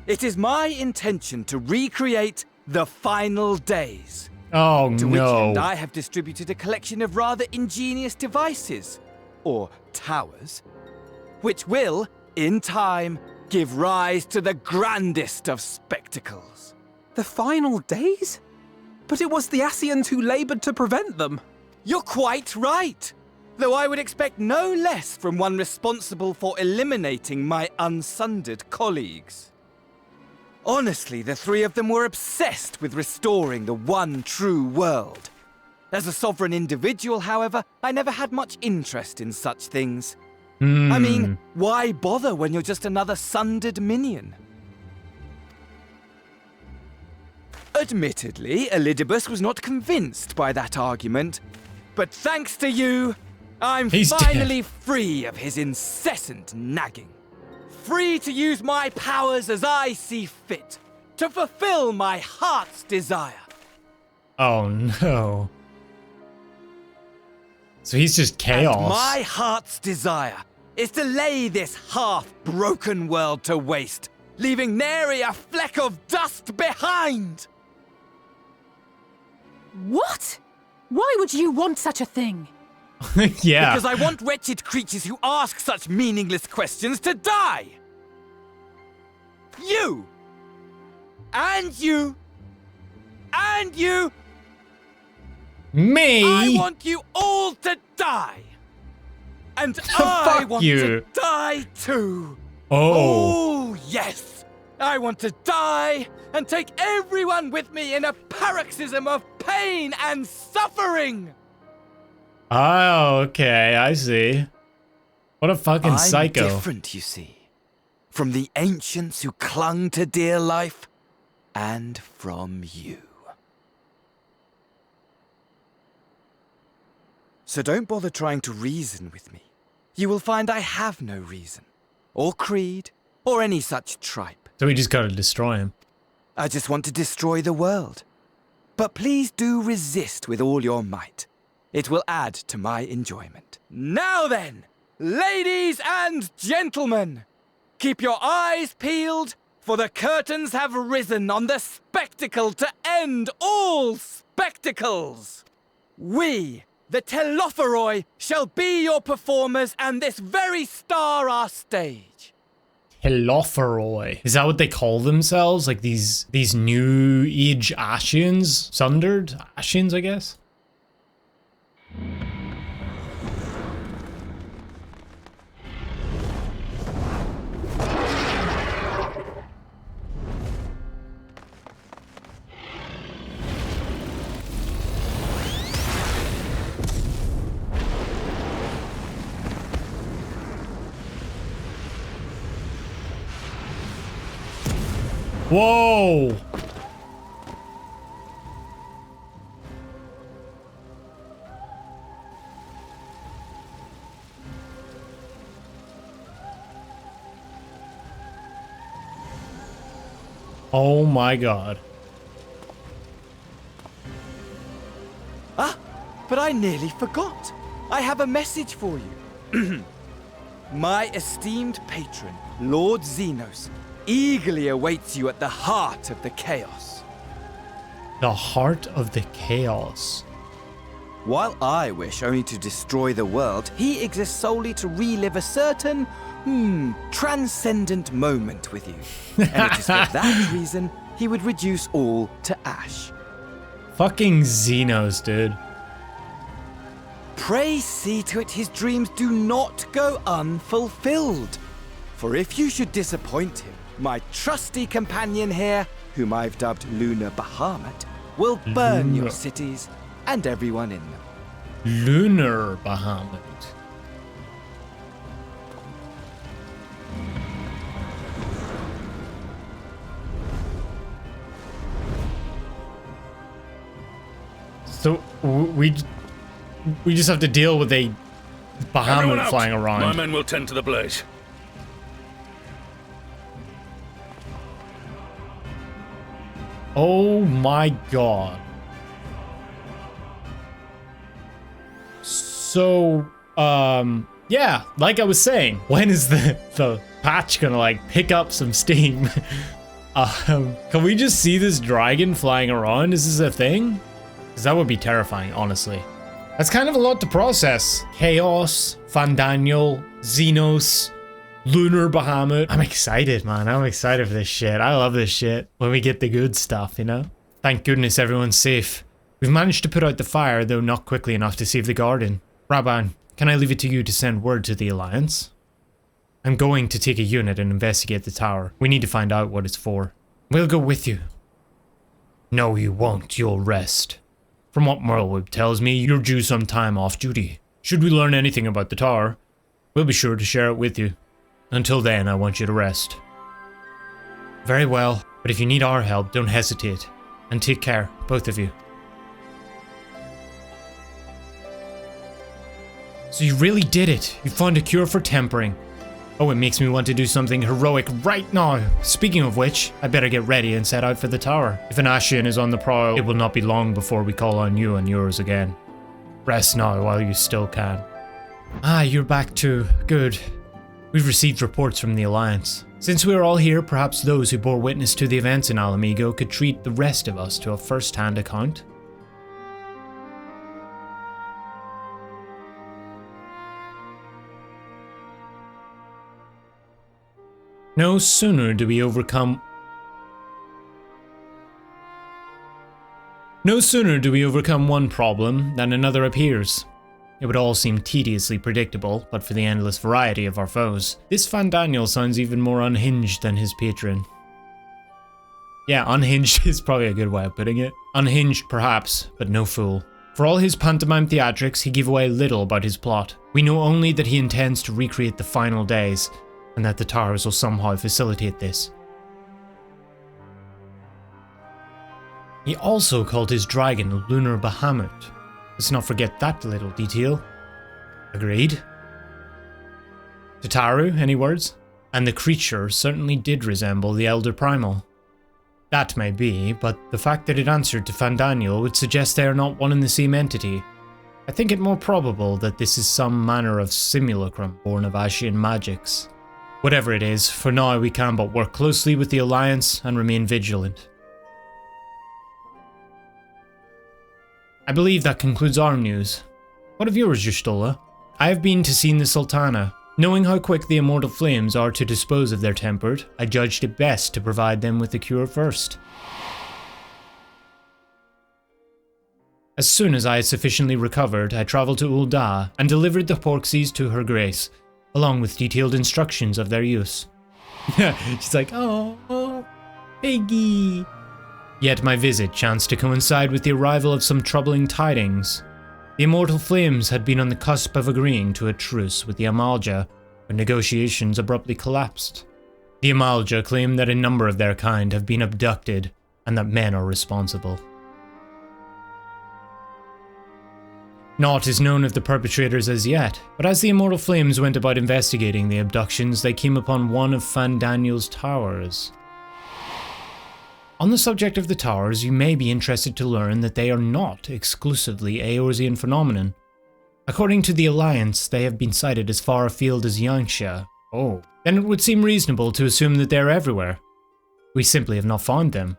It is my intention to recreate the final days. Oh, to which no. end I have distributed a collection of rather ingenious devices, or towers, which will, in time, give rise to the grandest of spectacles. The final days? But it was the Ascians who labored to prevent them. You're quite right, though I would expect no less from one responsible for eliminating my unsundered colleagues. Honestly, the three of them were obsessed with restoring the one true world. As a sovereign individual, however, I never had much interest in such things. I mean, why bother when you're just another sundered minion? Admittedly, Elidibus was not convinced by that argument, but thanks to you, I'm finally free of his incessant nagging. Free to use my powers as I see fit, to fulfill my heart's desire. Oh no. So he's just chaos. And my heart's desire is to lay this half-broken world to waste, leaving nary a fleck of dust behind! What? Why would you want such a thing? Yeah. Because I want wretched creatures who ask such meaningless questions to die! You! And you! And you! Me? I want you all to die! And I want to die too! Oh, yes! I want to die and take everyone with me in a paroxysm of pain and suffering! Oh, okay, I see. What a fucking psycho. I'm different, you see. From the ancients who clung to dear life, and from you. So don't bother trying to reason with me. You will find I have no reason, or creed, or any such tripe. So we just gotta destroy him. I just want to destroy the world. But please do resist with all your might. It will add to my enjoyment. Now then, ladies and gentlemen, keep your eyes peeled, for the curtains have risen on the spectacle to end all spectacles. We, the Telophoroi, shall be your performers, and this very star our stage. Telophoroi. Is that what they call themselves? Like these new age Ascians? Sundered Ascians, I guess? Whoa! Oh my god. Ah, but I nearly forgot. I have a message for you. My esteemed patron, Lord Xenos, eagerly awaits you at the heart of the chaos. The heart of the chaos. While I wish only to destroy the world, he exists solely to relive a certain, transcendent moment with you. And it is for that reason he would reduce all to ash. Fucking Xenos, dude. Pray see to it his dreams do not go unfulfilled. For if you should disappoint him, my trusty companion here, whom I've dubbed Lunar Bahamut, will burn your cities and everyone in them. Lunar Bahamut. So we just have to deal with a Bahamut flying around. My men will tend to the blaze. Oh my god. So, yeah, like I was saying, when is the patch gonna like pick up some steam? Can we just see this dragon flying around? Is this a thing? Because that would be terrifying, honestly. That's kind of a lot to process. Chaos, Fandaniel, Xenos, Lunar Bahamut. I'm excited, man. I'm excited for this shit. I love this shit. When we get the good stuff, you know? Thank goodness everyone's safe. We've managed to put out the fire, though not quickly enough to save the garden. Rabban, can I leave it to you to send word to the Alliance? I'm going to take a unit and investigate the tower. We need to find out what it's for. We'll go with you. No, you won't. You'll rest. From what Merlwyb tells me, you're due some time off duty. Should we learn anything about the tower, we'll be sure to share it with you. Until then, I want you to rest. Very well, but if you need our help, don't hesitate. And take care, both of you. So you really did it. You found a cure for tempering. Oh, it makes me want to do something heroic right now. Speaking of which, I better get ready and set out for the tower. If an Ascian is on the prowl, it will not be long before we call on you and yours again. Rest now while you still can. Ah, you're back too. Good. We've received reports from the Alliance. Since we are all here, perhaps those who bore witness to the events in Alamigo could treat the rest of us to a first-hand account. No sooner do we overcome one problem than another appears. It would all seem tediously predictable, but for the endless variety of our foes. This Fandaniel sounds even more unhinged than his patron. Yeah, unhinged is probably a good way of putting it. Unhinged perhaps, but no fool. For all his pantomime theatrics, he gave away little about his plot. We know only that he intends to recreate the final days, and that the towers will somehow facilitate this. He also called his dragon Lunar Bahamut. Let's not forget that little detail. Agreed. Tataru, any words? And the creature certainly did resemble the Elder Primal. That may be, but the fact that it answered to Fandaniel would suggest they are not one and the same entity. I think it more probable that this is some manner of simulacrum born of Ashian magics. Whatever it is, for now we can but work closely with the Alliance and remain vigilant. I believe that concludes our news. What of yours, Justola? I have been to see the Sultana. Knowing how quick the immortal flames are to dispose of their tempered, I judged it best to provide them with the cure first. As soon as I had sufficiently recovered, I travelled to Ul'dah and delivered the porksies to her grace, along with detailed instructions of their use. She's like, oh, piggy. Yet my visit chanced to coincide with the arrival of some troubling tidings. The immortal flames had been on the cusp of agreeing to a truce with the Amalja, but negotiations abruptly collapsed. The Amalja claim that a number of their kind have been abducted, and that men are responsible. Naught is known of the perpetrators as yet, but as the immortal flames went about investigating the abductions, they came upon one of Fandaniel's towers. On the subject of the towers, you may be interested to learn that they are not exclusively Eorzean phenomenon. According to the Alliance, they have been sighted as far afield as Yangsha. Oh, then it would seem reasonable to assume that they are everywhere. We simply have not found them.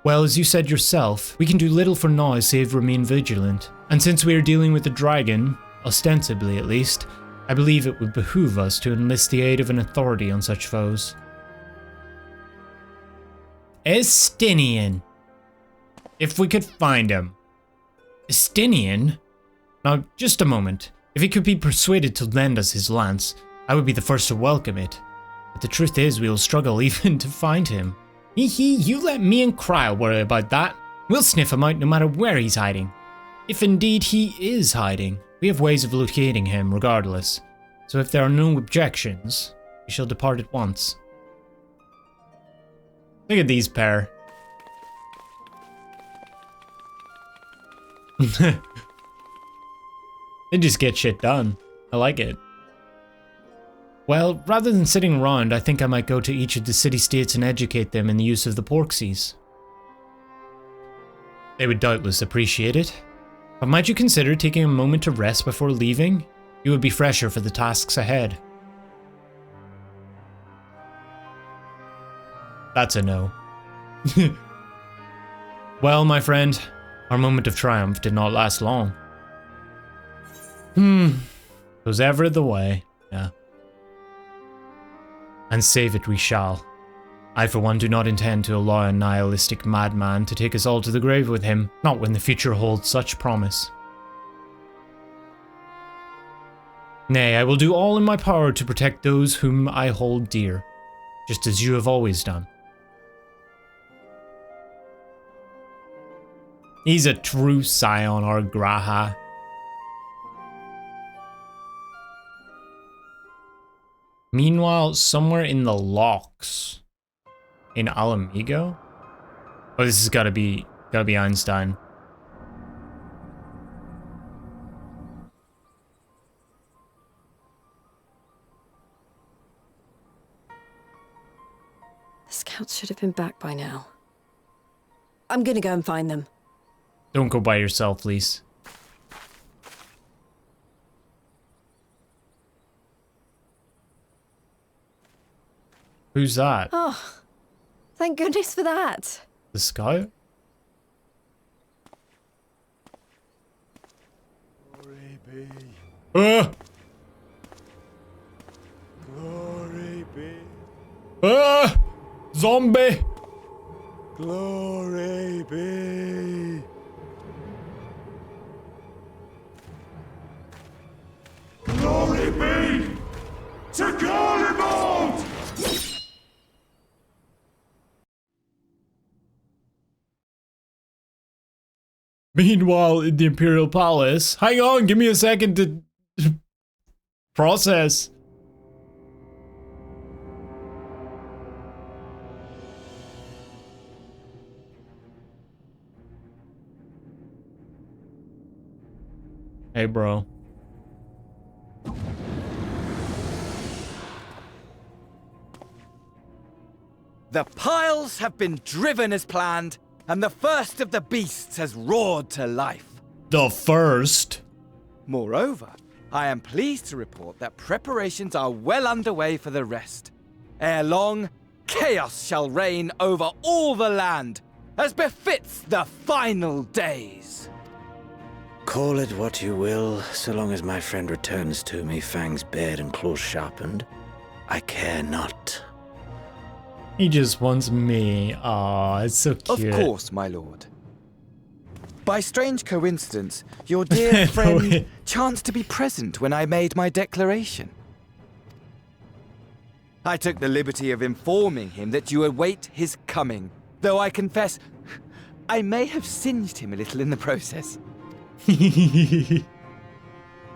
Well, as you said yourself, we can do little for now save remain vigilant, and since we are dealing with a dragon, ostensibly at least, I believe it would behoove us to enlist the aid of an authority on such foes. Estinian. If we could find him. Estinian? Now, just a moment. If he could be persuaded to lend us his lance, I would be the first to welcome it. But the truth is, we will struggle even to find him. Hee, you let me and Kryle worry about that. We'll sniff him out no matter where he's hiding. If indeed he is hiding, we have ways of locating him regardless. So if there are no objections, we shall depart at once. Look at these pair. They just get shit done. I like it. Well, rather than sitting around, I think I might go to each of the city-states and educate them in the use of the porksies. They would doubtless appreciate it. But might you consider taking a moment to rest before leaving? You would be fresher for the tasks ahead. That's a no. Well, my friend, our moment of triumph did not last long. Was ever the way, yeah. And save it we shall. I for one do not intend to allow a nihilistic madman to take us all to the grave with him, not when the future holds such promise. Nay, I will do all in my power to protect those whom I hold dear, just as you have always done. He's a true scion, our Graha. Meanwhile, somewhere in the locks in Alamigo? Oh, this has gotta be Einstein. The scouts should have been back by now. I'm gonna go and find them. Don't go by yourself, Lise. Who's that? Oh, thank goodness for that. The scout? Glory be. Glory be. Zombie! Glory be. Glory be to Garlemald! Meanwhile, in the Imperial Palace, hang on, give me a second to process. Hey, bro. The piles have been driven as planned, and the first of the beasts has roared to life. The first? Moreover, I am pleased to report that preparations are well underway for the rest. Ere long, chaos shall reign over all the land, as befits the final days. Call it what you will, so long as my friend returns to me, fangs bared and claws sharpened. I care not. He just wants me. Aw, it's so cute. Of course, my lord. By strange coincidence, your dear friend chanced to be present when I made my declaration. I took the liberty of informing him that you await his coming, though I confess I may have singed him a little in the process.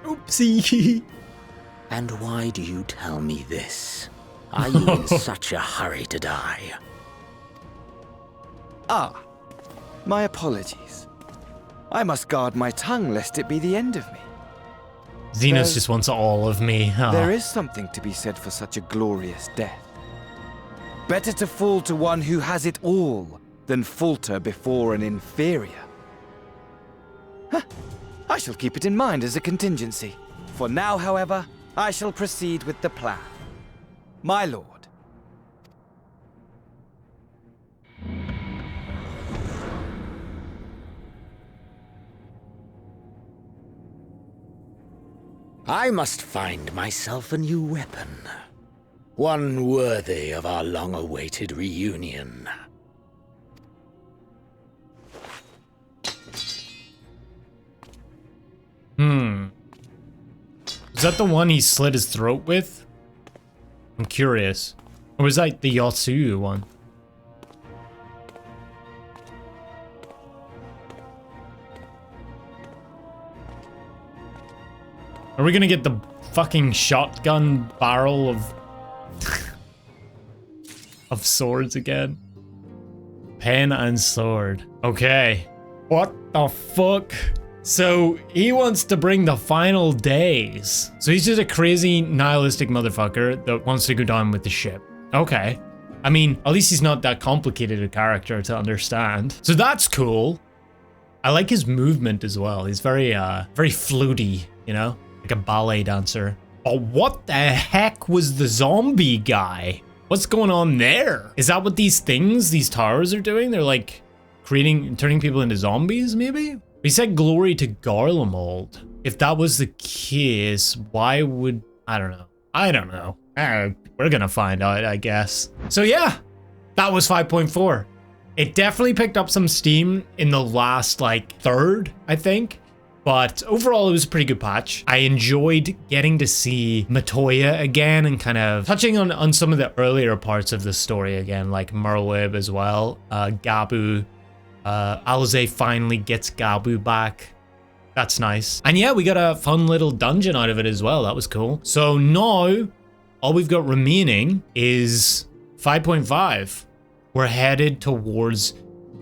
Oopsie. And why do you tell me this? Are you in such a hurry to die? Ah, my apologies. I must guard my tongue lest it be the end of me. Xenos just wants all of me. Oh. There is something to be said for such a glorious death. Better to fall to one who has it all than falter before an inferior. Huh. I shall keep it in mind as a contingency. For now, however, I shall proceed with the plan. My lord. I must find myself a new weapon. One worthy of our long-awaited reunion. Is that the one he slit his throat with? I'm curious. Or was that the Yasuo one? Are we gonna get the fucking shotgun barrel of of swords again? Pen and sword. Okay. What the fuck? So he wants to bring the final days. So he's just a crazy nihilistic motherfucker that wants to go down with the ship. Okay. I mean, at least he's not that complicated a character to understand. So that's cool. I like his movement as well. He's very fluty, you know? Like a ballet dancer. But what the heck was the zombie guy? What's going on there? Is that what these things, these towers are doing? They're like turning people into zombies, maybe? He said glory to Garlemald. If that was the case, why would... I don't know. We're gonna find out, I guess. So yeah, that was 5.4. It definitely picked up some steam in the last, like, third, I think. But overall, it was a pretty good patch. I enjoyed getting to see Matoya again and kind of touching on some of the earlier parts of the story again, like Merlwyb as well. Gabu. Alize finally gets Gabu back. That's nice. And yeah, we got a fun little dungeon out of it as well. That was cool. So now, all we've got remaining is 5.5. We're headed towards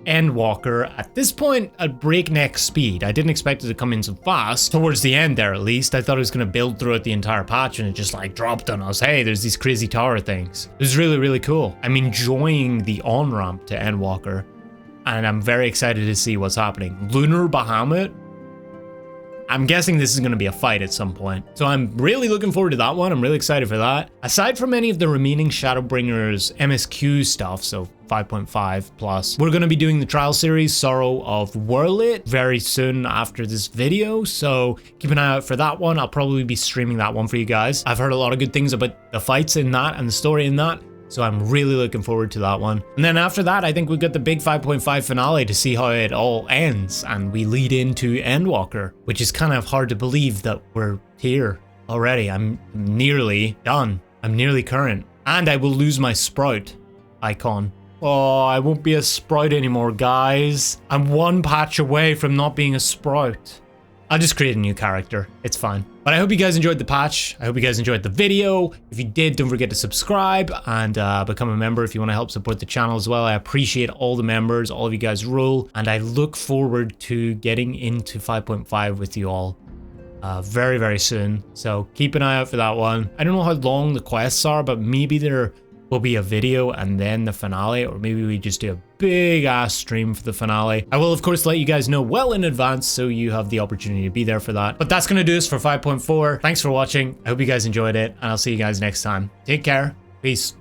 Endwalker at this point at breakneck speed. I didn't expect it to come in so fast. Towards the end there, at least. I thought it was going to build throughout the entire patch and it just like dropped on us. Hey, there's these crazy tower things. It was really, really cool. I'm enjoying the on-ramp to Endwalker. And I'm very excited to see what's happening. Lunar Bahamut? I'm guessing this is going to be a fight at some point. So I'm really looking forward to that one. I'm really excited for that. Aside from any of the remaining Shadowbringers MSQ stuff, so 5.5 plus, we're going to be doing the trial series, Sorrow of Werlit, very soon after this video. So keep an eye out for that one. I'll probably be streaming that one for you guys. I've heard a lot of good things about the fights in that and the story in that. So I'm really looking forward to that one. And then after that, I think we've got the big 5.5 finale to see how it all ends. And we lead into Endwalker, which is kind of hard to believe that we're here already. I'm nearly done. I'm nearly current. And I will lose my Sprout icon. Oh, I won't be a Sprout anymore, guys. I'm one patch away from not being a Sprout. I'll just create a new character. It's fine. But I hope you guys enjoyed the patch. I hope you guys enjoyed the video. If you did, don't forget to subscribe and become a member if you want to help support the channel as well. I appreciate all the members. All of you guys rule. And I look forward to getting into 5.5 with you all very, very soon. So keep an eye out for that one. I don't know how long the quests are, but maybe they're will be a video and then the finale, or maybe we just do a big ass stream for the finale. I will of course let you guys know well in advance so you have the opportunity to be there for that. But that's gonna do us for 5.4. Thanks for watching. I hope you guys enjoyed it, and I'll see you guys next time. Take care. Peace.